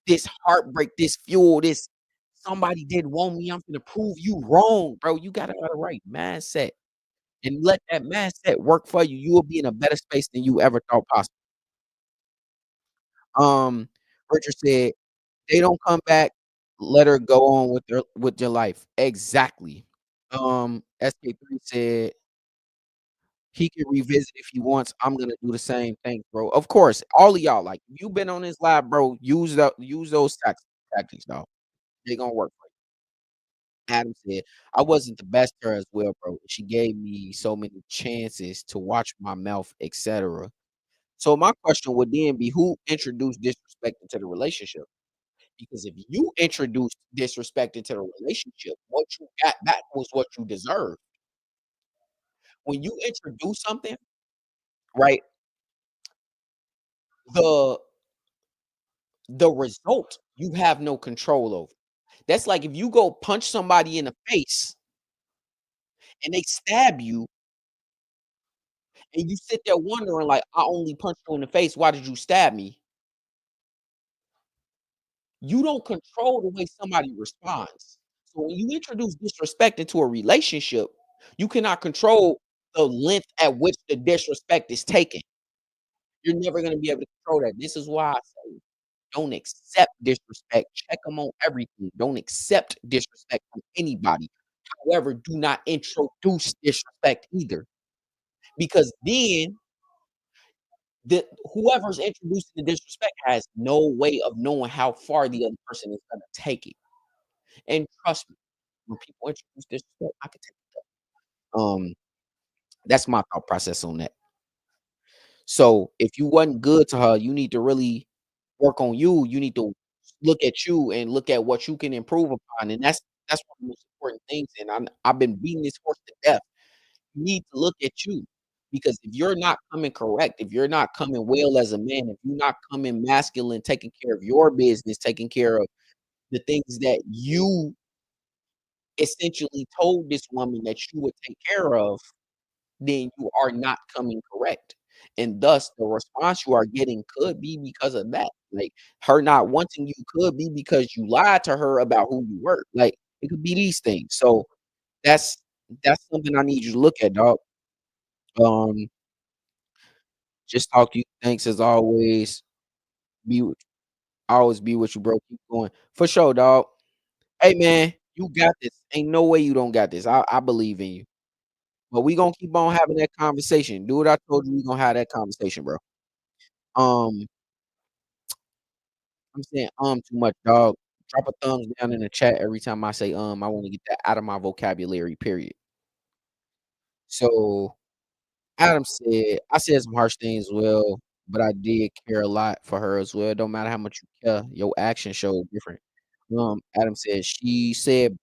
this heartbreak, this fuel, this somebody did want me, I'm gonna prove you wrong, bro. You gotta have the right mindset and let that mindset work for you. You will be in a better space than you ever thought possible. Um, Richard said, "They don't come back, let her go on with your life." Exactly. SK3 said, "He can revisit if he wants. I'm gonna do the same thing, bro." Of course, all of y'all, like, you been on this live, bro, use those tactics, dog. They gonna work. Adam said, "I wasn't the best to her as well, bro. She gave me so many chances to watch my mouth, etc." So my question would then be, who introduced disrespect into the relationship? Because if you introduced disrespect into the relationship, what you got back was what you deserved. When you introduce something, right, the the result you have no control over. That's like if you go punch somebody in the face and they stab you and you sit there wondering like, I only punched you in the face. Why did you stab me? You don't control the way somebody responds. So when you introduce disrespect into a relationship, You cannot control the length at which the disrespect is taken. You're never gonna be able to control that. This is why I say, don't accept disrespect. Check them on everything. Don't accept disrespect from anybody. However, do not introduce disrespect either, because then the whoever's introducing the disrespect has no way of knowing how far the other person is gonna take it. And trust me, when people introduce disrespect, I can take it. That's my thought process on that. So if you wasn't good to her, you need to really work on you. You need to look at you and look at what you can improve upon, and that's one of the most important things. And I've been beating this horse to death. You need to look at you, because if you're not coming correct, if you're not coming well as a man, if you're not coming masculine, taking care of your business, taking care of the things that you essentially told this woman that you would take care of, then you are not coming correct. And thus, the response you are getting could be because of that. Like, her not wanting you could be because you lied to her about who you were. Like, it could be these things. So that's that's something I need you to look at, dog. Um, just talk to you. Thanks as always. Be with- always be with you, bro. Keep going. For sure, dog. Hey man, you got this. Ain't no way you don't got this. I believe in you. But we gonna keep on having that conversation. Do what I told you, we gonna have that conversation, bro. Um, I'm saying too much, dog. Drop a thumbs down in the chat every time I say I want to get that out of my vocabulary, period. So Adam said, I said some harsh things as well, but I did care a lot for her as well. It don't matter how much you care, your actions show different. Adam said she said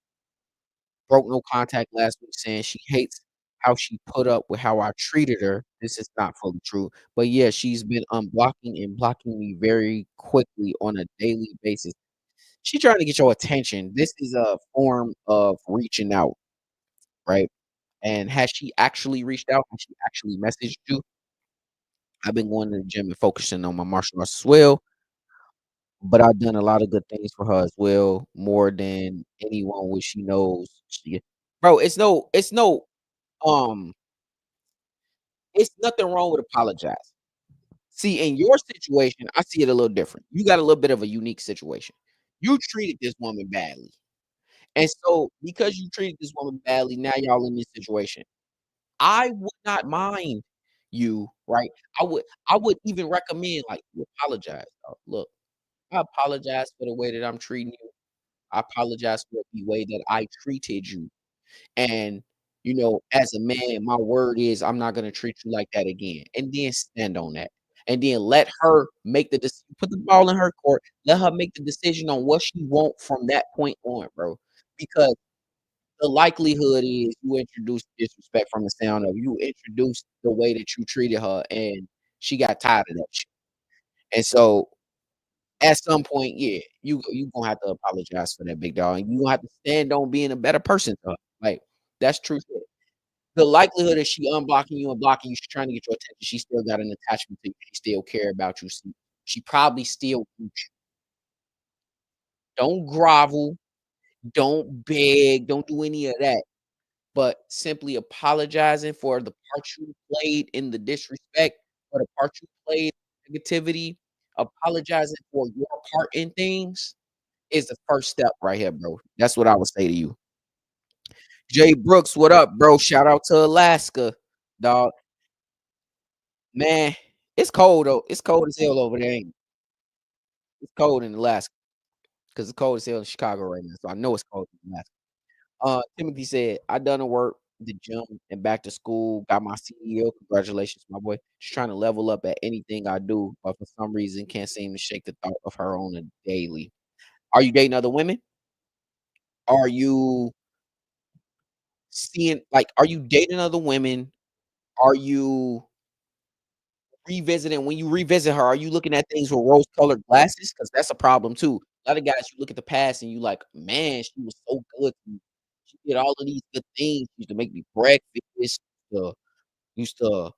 broke no contact last week, saying she hates how she put up with how I treated her. This is not fully true. But yeah, she's been unblocking and blocking me very quickly on a daily basis. She trying to get your attention. This is a form of reaching out, right? And has she actually reached out? Has she actually messaged you? I've been going to the gym and focusing on my martial arts as well, but I've done a lot of good things for her as well, more than anyone which she knows. Bro, um it's nothing wrong with apologize. See, in your situation, I see it a little different. You got a little bit of a unique situation. You treated this woman badly. And so because you treated this woman badly, now y'all in this situation. I would not mind you, right? I would even recommend like you apologize. Look, I apologize for the way that I'm treating you. I apologize for the way that I treated you. And, as a man, my word is I'm not gonna treat you like that again. And then stand on that. And then let her make the put the ball in her court. Let her make the decision on what she want from that point on, bro. Because the likelihood is you introduced disrespect from the sound of you introduced the way that you treated her, and she got tired of that shit. And so at some point, yeah, you gonna have to apologize for that, big dog. And you gonna have to stand on being a better person to her. Like, that's true shit. The likelihood is she unblocking you and blocking you, she's trying to get your attention. She still got an attachment to you. She still care about you. She probably still wants you. Don't grovel, don't beg, don't do any of that. But simply apologizing for the part you played in the disrespect, for the part you played in negativity, apologizing for your part in things is the first step right here, bro. That's what I would say to you. Jay Brooks, what up, bro? Shout out to Alaska, dog. Man, it's cold though. It's cold as hell over there. It's cold in Alaska because it's cold as hell in Chicago right now. So I know it's cold in Alaska. Timothy said, I done the work, the gym, and back to school. Got my CEO. Congratulations, my boy. Just trying to level up at anything I do, but for some reason can't seem to shake the thought of her on a daily. Are you dating other women? Are you are you dating other women? Are you revisiting when you revisit her, are you looking at things with rose-colored glasses? Because that's a problem too. A lot of guys, you look at the past and you like, "Man, she was so good to me. She did all of these good things. She used to make me breakfast, uh, used to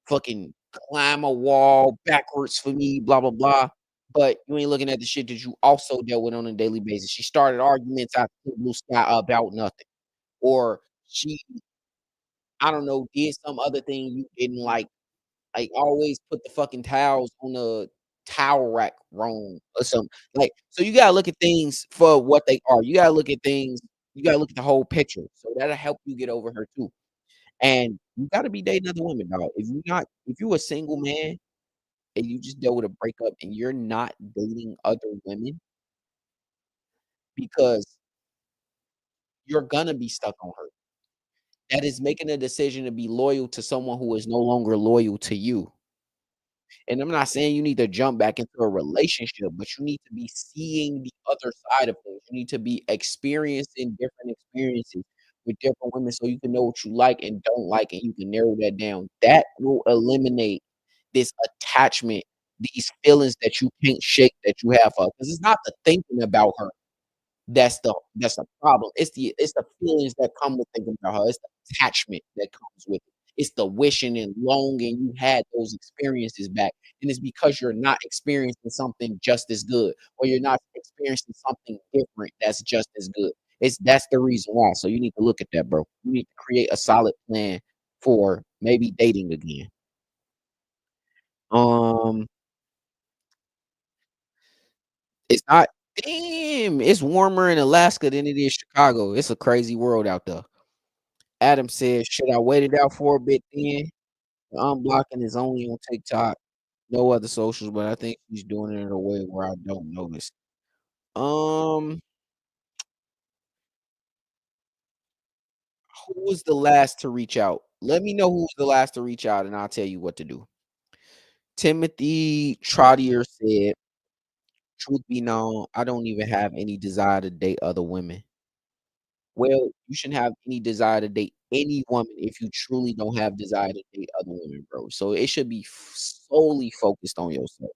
fucking climb a wall backwards for me, blah, blah, blah." But you ain't looking at the shit that you also dealt with on a daily basis. She started arguments out the blue sky about nothing, or she I don't know, did some other thing you didn't like always put the fucking towels on the towel rack wrong or something. Like, so you gotta look at things for what they are. You gotta look at things, you gotta look at the whole picture. So that'll help you get over her too. And you gotta be dating other women, dog. If you a single man and you just dealt with a breakup and you're not dating other women because you're gonna be stuck on her. That is making a decision to be loyal to someone who is no longer loyal to you. And I'm not saying you need to jump back into a relationship, but you need to be seeing the other side of things. You need to be experiencing different experiences with different women so you can know what you like and don't like, and you can narrow that down. That will eliminate this attachment, these feelings that you can't shake that you have for, because it's not the thinking about her. That's the problem. It's the feelings that come with thinking about her. It's the attachment that comes with it. It's the wishing and longing you had those experiences back, and it's because you're not experiencing something just as good, or you're not experiencing something different that's just as good. That's the reason why. So you need to look at that, bro. You need to create a solid plan for maybe dating again. Um, it's not. Damn, it's warmer in Alaska than it is Chicago. It's a crazy world out there. Adam says, "Should I wait it out for a bit then? Unblocking is only on TikTok, no other socials, but I think she's doing it in a way where I don't notice." Um, who was the last to reach out? Let me know who was the last to reach out, and I'll tell you what to do. Timothy Trottier said, "Truth be known, I don't even have any desire to date other women." Well, you shouldn't have any desire to date any woman if you truly don't have desire to date other women, bro. So it should be solely focused on yourself.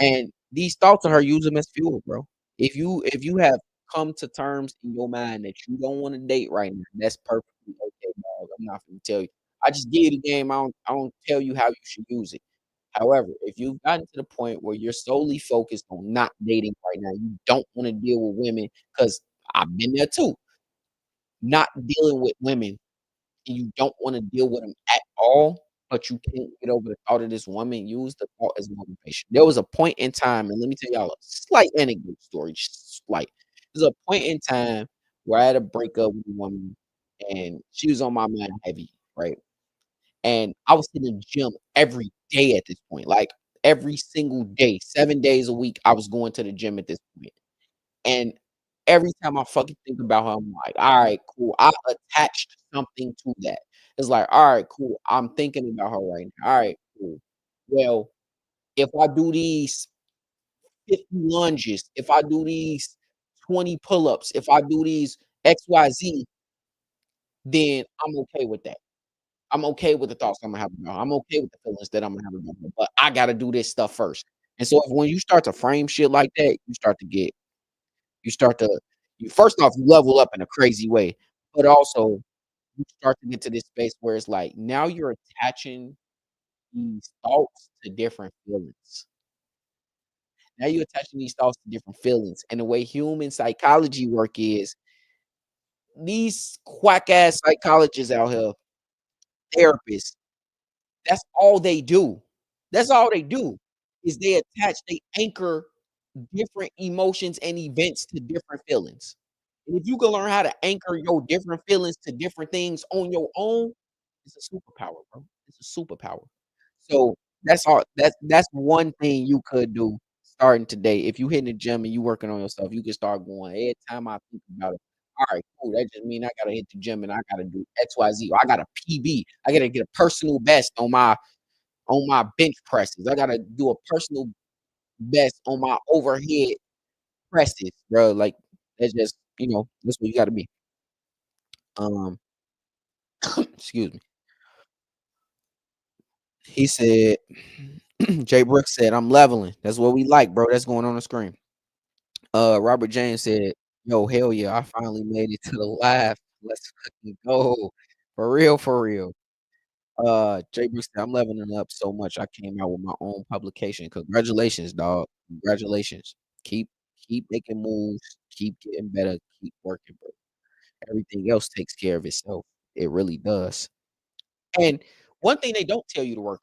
And these thoughts of her, use them as fuel, bro. If you have come to terms in your mind that you don't want to date right now, that's perfectly okay, dog. I'm not gonna tell you. I just give you the game. I don't tell you how you should use it. However, if you've gotten to the point where you're solely focused on not dating right now, you don't want to deal with women because I've been there too. Not dealing with women and you don't wanna deal with them at all, but you can't get over the thought of this woman, use the thought as motivation. There was a point in time, and let me tell y'all a slight anecdote story, just slight. There's a point in time where I had a breakup with a woman, and she was on my mind heavy, right? And I was in the gym every day at this point, like, every single day, 7 days a week, I was going to the gym at this point. And every time I fucking think about her, I'm like, "Alright, cool." I attached something to that. It's like, "Alright, cool. I'm thinking about her right now. Alright, cool. Well, if I do these 50 lunges, if I do these 20 pull-ups, if I do these XYZ, then I'm okay with that. I'm okay with the thoughts I'm gonna have about her. I'm okay with the feelings that I'm gonna have about her, but I gotta do this stuff first." And so when you start to frame shit like that, you start to you first off, you level up in a crazy way, but also you start to get to this space where it's like, now you're attaching these thoughts to different feelings. Now you're attaching these thoughts to different feelings, and the way human psychology work is these quack ass psychologists out here, therapists, that's all they do. That's all they do is they anchor different emotions and events to different feelings. And if you can learn how to anchor your different feelings to different things on your own, it's a superpower, bro. It's a superpower. So that's all. That's one thing you could do starting today. If you hitting the gym and you working on yourself, you can start going. Every time I think about it, all right, cool. That just mean I gotta hit the gym and I gotta do XYZ. Or I got a PB. I gotta get a personal best on my bench presses. I gotta do a personal best on my overhead presses, bro. Like that's just that's what you gotta be. Um, excuse me. He said, Jay Brooks said, "I'm leveling. That's what we like, bro. That's going on the screen." Robert James said, "Yo, hell yeah, I finally made it to the live. Let's fucking go. For real, for real." Jay Brooks said, "I'm leveling up so much. I came out with my own publication. Congratulations, dog. Congratulations. Keep keep making moves. Keep getting better. Keep working, bro. Everything else takes care of itself. It really does." And one thing they don't tell you to work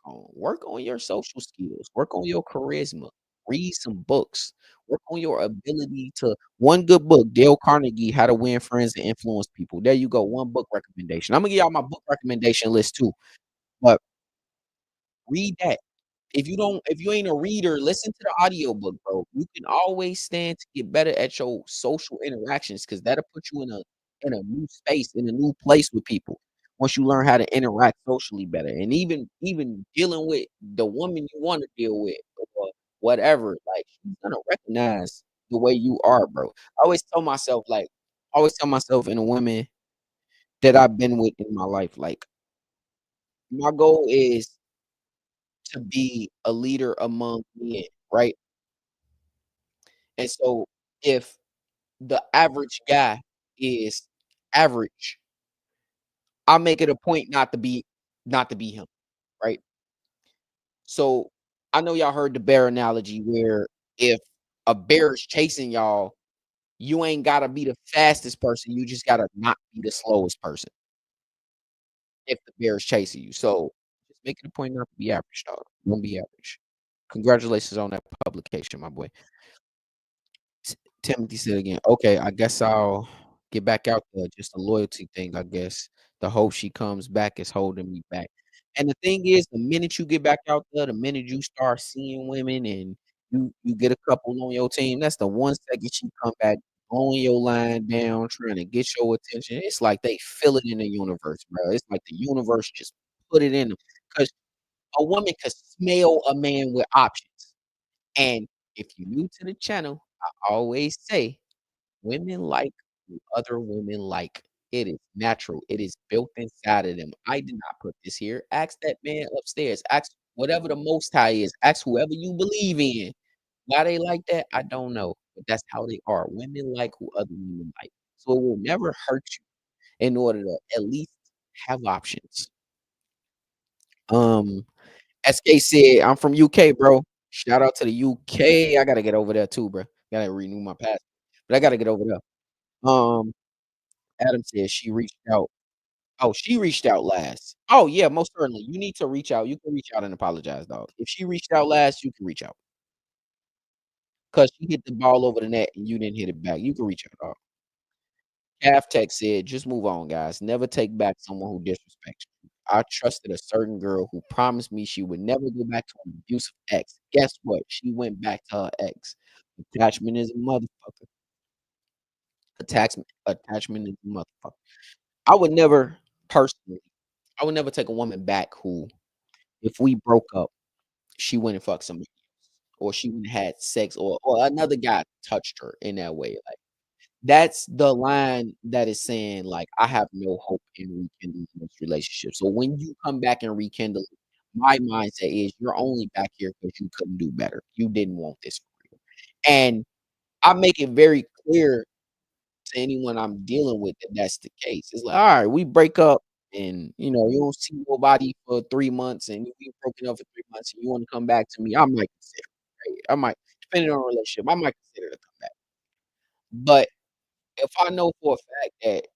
on your social skills, work on your charisma, read some books, work on your ability to one good book, Dale Carnegie, How to Win Friends and Influence People. There you go, one book recommendation. I'm gonna give y'all my book recommendation list too, but read that. If you ain't a reader, listen to the audiobook, bro. You can always stand to get better at your social interactions because that'll put you in a new space, in a new place with people. Once you learn how to interact socially better. And even dealing with the woman you want to deal with or whatever, like she's gonna recognize the way you are, bro. I always tell myself in the women that I've been with in my life, like my goal is to be a leader among men, right? And so if the average guy is average, I make it a point not to be him, right? So I know y'all heard the bear analogy where if a bear is chasing y'all, you ain't gotta be the fastest person, you just gotta not be the slowest person if the bear is chasing you. So just make it a point not to be average, dog. Don't be average. Congratulations on that publication, my boy. T Timothy said again, "Okay, I guess I'll get back out there, just a loyalty thing, I guess. The hope she comes back is holding me back." And the thing is, the minute you get back out there, the minute you start seeing women and you get a couple on your team, that's the 1 second she come back, blowing your line down, trying to get your attention. It's like they feel it in the universe, bro. It's like the universe just put it in them because a woman could smell a man with options. And if you're new to the channel, I always say women like who other women like. It is natural. It is built inside of them. I did not put this here. Ask that man upstairs. Ask whatever the most high is. Ask whoever you believe in. Why they like that, I don't know. But that's how they are. Women like who other women like. So it will never hurt you in order to at least have options. Um SK said, "I'm from UK, bro. Shout out to the UK. I gotta get over there too, bro. Gotta renew my passport, but I gotta get over there." Um, Adam said she reached out. Oh, she reached out last. Oh yeah, most certainly. You need to reach out. You can reach out and apologize, dog. If she reached out last, you can reach out because she hit the ball over the net and you didn't hit it back. You can reach out, dog. Calf Tech said, "Just move on, guys. Never take back someone who disrespects you. I trusted a certain girl who promised me she would never go back to an abusive ex. Guess what? She went back to her ex. Attachment is a motherfucker. Attachment is a motherfucker. I would never personally, I would never take a woman back who, if we broke up, she went and fucked somebody else, or she went and had sex, or another guy touched her in that way. Like that's the line that is saying, like, I have no hope in rekindling this relationship. So when you come back and rekindle it, my mindset is you're only back here because you couldn't do better. You didn't want this for real. And I make it very clear to anyone I'm dealing with that that's the case. It's like, all right, we break up and you don't see nobody for 3 months and we broken up for 3 months and you want to come back to me, I might consider it, right? I might, depending on the relationship, I might consider to come back. But if I know for a fact that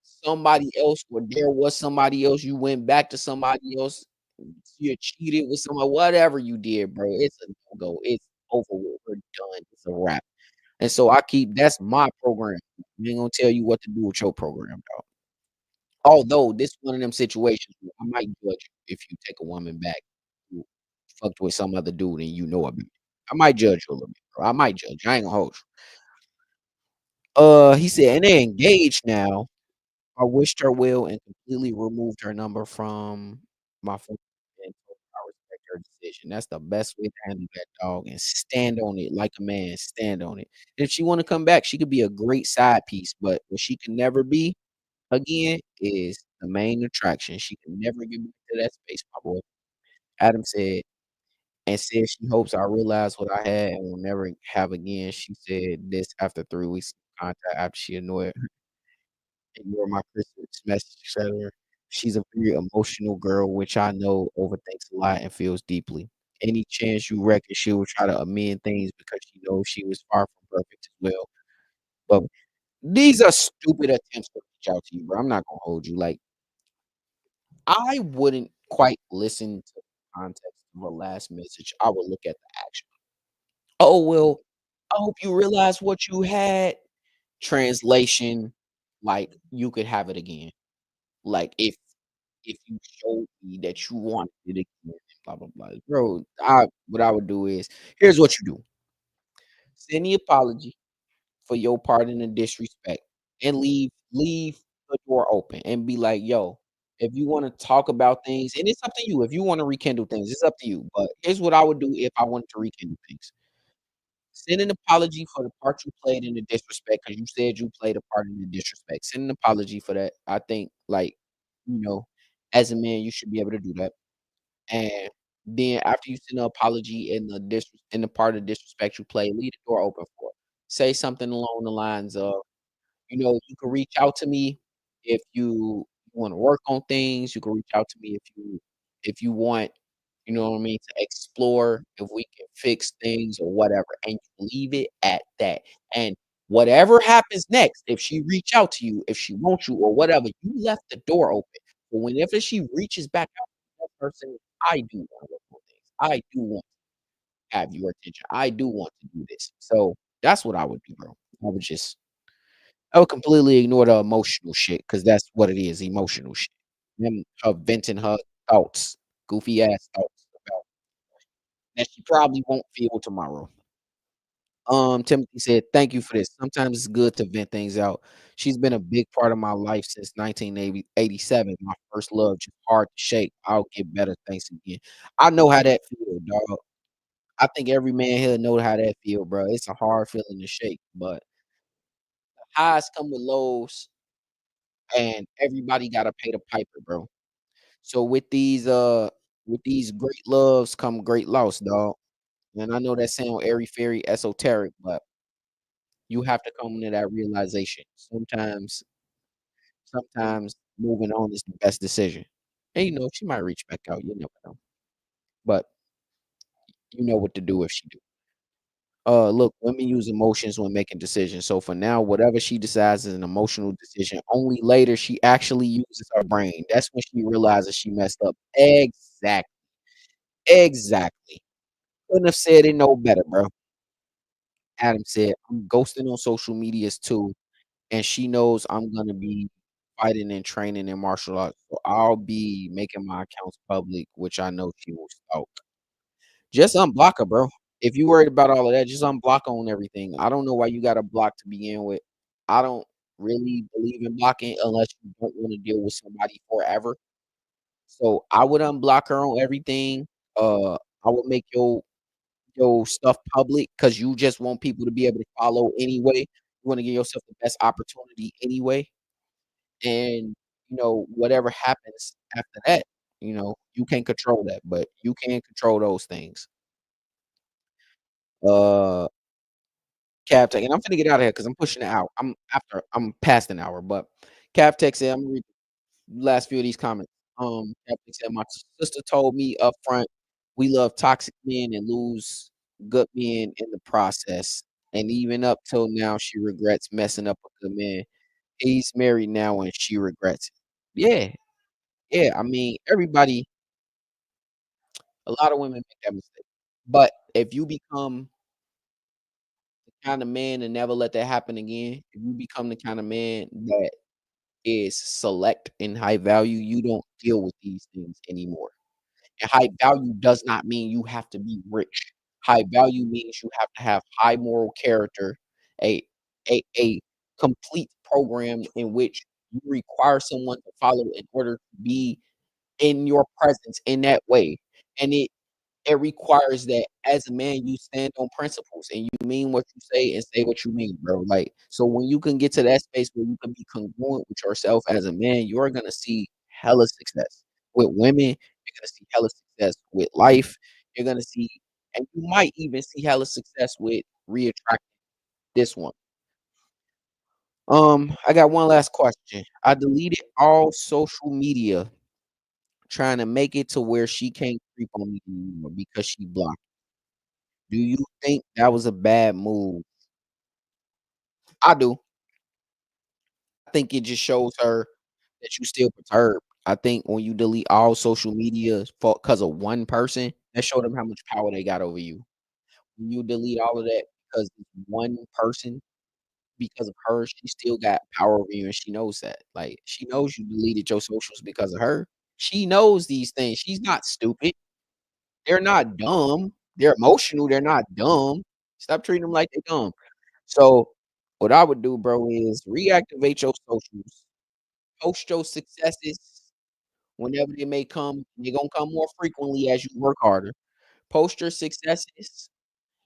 somebody else or there was somebody else, you went back to somebody else, you cheated with somebody, whatever you did, bro, it's a no-go. It's over with. We're done. It's a wrap. And so that's my program. I ain't gonna tell you what to do with your program, dog. Although this one of them situations where I might judge you if you take a woman back who fucked with some other dude and you know about it. I might judge you a little bit, bro. I might judge you. I ain't gonna hold you. He said, and they engaged now. I wished her well and completely removed her number from my phone and told her I respect her decision. That's the best way to handle that, dog, and stand on it like a man. Stand on it. And if she want to come back, she could be a great side piece, but what she can never be again is the main attraction. She can never get back to that space, my boy. Adam said, and said she hopes I realize what I had and will never have again. She said this after 3 weeks of contact after she ignore my Christmas message, etc. She's a very emotional girl, which I know overthinks a lot and feels deeply. Any chance you reckon she will try to amend things because she knows she was far from perfect as well. But these are stupid attempts to reach out to you, bro. I'm not gonna hold you. Like I wouldn't quite listen to the context of a last message. I would look at the action. Oh, well, I hope you realize what you had. Translation, like, you could have it again. Like, if you showed me that you wanted it again, blah, blah, blah. Bro, what I would do is, here's what you do. Send the apology for your part in the disrespect and leave the door open and be like, "Yo, if you wanna talk about things," and it's up to you. If you wanna rekindle things, it's up to you. But here's what I would do if I wanted to rekindle things. Send an apology for the part you played in the disrespect, because you said you played a part in the disrespect. Send an apology for that. I think, like, you know, as a man, you should be able to do that. And then after you send an apology in the part of disrespect you played, leave the door open for it. Say something along the lines of, you can reach out to me if you wanna work on things. You can reach out to me if you want, what I mean, to explore if we can fix things or whatever, and you leave it at that. And whatever happens next, if she reach out to you, if she wants you or whatever, you left the door open. But whenever she reaches back out to that person, I do wanna work on things. I do want to have your attention. I do want to do this. So that's what I would do, bro. I would completely ignore the emotional shit because that's what it is, emotional shit. Her venting her thoughts, goofy ass thoughts about that she probably won't feel tomorrow. Timothy said, "Thank you for this. Sometimes it's good to vent things out. She's been a big part of my life since 1987. My first love, just hard to shake. I'll get better. Thanks again." I know how that feel, dog. I think every man here know how that feel, bro. It's a hard feeling to shake, but highs come with lows, and everybody gotta pay the piper, bro. So with these great loves come great loss, dog. And I know that sound airy fairy esoteric, but you have to come to that realization. Sometimes moving on is the best decision. And she might reach back out, you never know. But you know what to do if she do. Look, women use emotions when making decisions. So for now, whatever she decides is an emotional decision. Only later she actually uses her brain. That's when she realizes she messed up. Exactly. Exactly. Couldn't have said it no better, bro. Adam said, "I'm ghosting on social medias too, and she knows I'm gonna be fighting and training in martial arts, so I'll be making my accounts public, which I know she will stalk." Just unblock her, bro. If you worried about all of that, just unblock her on everything. I don't know why you got a block to begin with. I don't really believe in blocking unless you don't wanna deal with somebody forever. So I would unblock her on everything. I would make your stuff public because you just want people to be able to follow anyway. You wanna give yourself the best opportunity anyway, and, whatever happens after that, you can't control that, but you can control those things. Uh, Cab Tech, and I'm finna get out of here because 'cause I'm pushing it out. I'm past an hour, but Cab Tech said, "Imma read the last few of these comments." Cab Tech said, "My sister told me upfront we love toxic men and lose good men in the process, and even up till now, she regrets messing up a good man. He's married now and she regrets it." Yeah, yeah, I mean, a lot of women make that mistake. But if you become the kind of man to never let that happen again, if you become the kind of man that is select and high value, you don't deal with these things anymore. And high value does not mean you have to be rich. High value means you have to have high moral character, a a complete program in which you require someone to follow in order to be in your presence in that way. And it requires that as a man you stand on principles and you mean what you say and say what you mean, bro. Like, so when you can get to that space where you can be congruent with yourself as a man, you're gonna see hella success with women. You're gonna see hella success with life. You're gonna see, and you might even see hella success with reattracting this one. I got one last question. I deleted all social media trying to make it to where she can't creep on me anymore because she blocked. Do you think that was a bad move? I do. I think it just shows her that you still perturbed. I think when you delete all social media for because of one person, that showed them how much power they got over you. When you delete all of that because it's one person, because of her, she still got power over you, and she knows that. Like, she knows you deleted your socials because of her. She knows these things. She's not stupid. They're not dumb. They're emotional. They're not dumb. Stop treating them like they dumb. So, what I would do, bro, is reactivate your socials, post your successes whenever they may come. They're gonna come more frequently as you work harder. Post your successes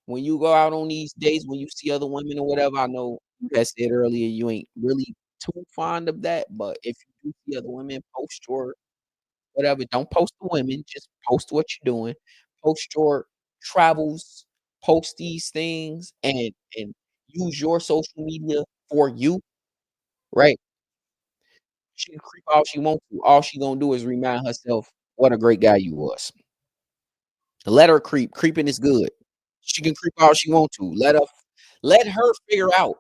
when you go out on these dates, when you see other women or whatever. I know you had said earlier you ain't really too fond of that, but if you do see other women, post your whatever. Don't post the women, just post what you're doing. Post your travels, post these things, and use your social media for you, right? She can creep all she wants to. All she gonna do is remind herself what a great guy you was. Let her creep. Creeping is good. She can creep all she want to. Let her figure out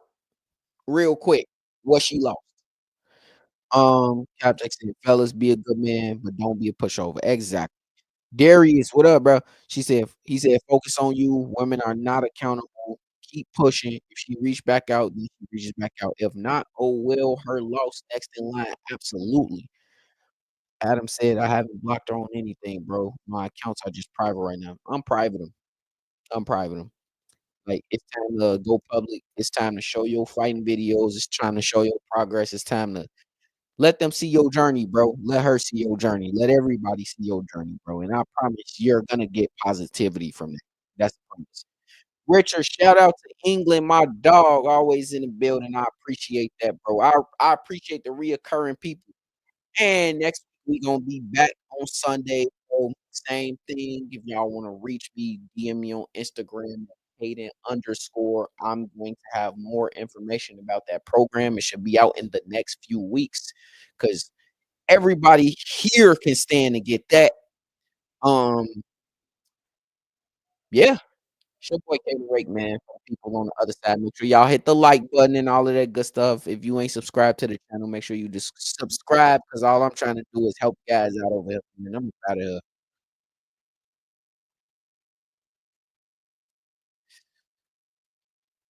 real quick what she lost. Captain said, fellas, be a good man, but don't be a pushover. Exactly. Darius, what up, bro? He said, focus on you. Women are not accountable. Keep pushing. If she reach back out, then she reaches back out. If not, oh well, her loss next in line. Absolutely. Adam said, I haven't blocked her on anything, bro. My accounts are just private right now. I'm private them. I'm private them. Like, it's time to go public. It's time to show your fighting videos. It's time to show your progress. It's time to let them see your journey, bro. Let her see your journey. Let everybody see your journey, bro. And I promise you're gonna get positivity from that. That's a promise. Richard, shout out to England, my dog, always in the building. I appreciate that, bro. I appreciate the reoccurring people. And next week we gonna be back on Sunday. So same thing. If y'all want to reach me, DM me on Instagram, Hayden underscore. I'm going to have more information about that program. It should be out in the next few weeks because everybody here can stand and get that. Um, yeah. It's your boy K Rake, man. For the people on the other side, make sure y'all hit the like button and all of that good stuff. If you ain't subscribed to the channel, make sure you just subscribe because all I'm trying to do is help guys out over here. And I'm out of here.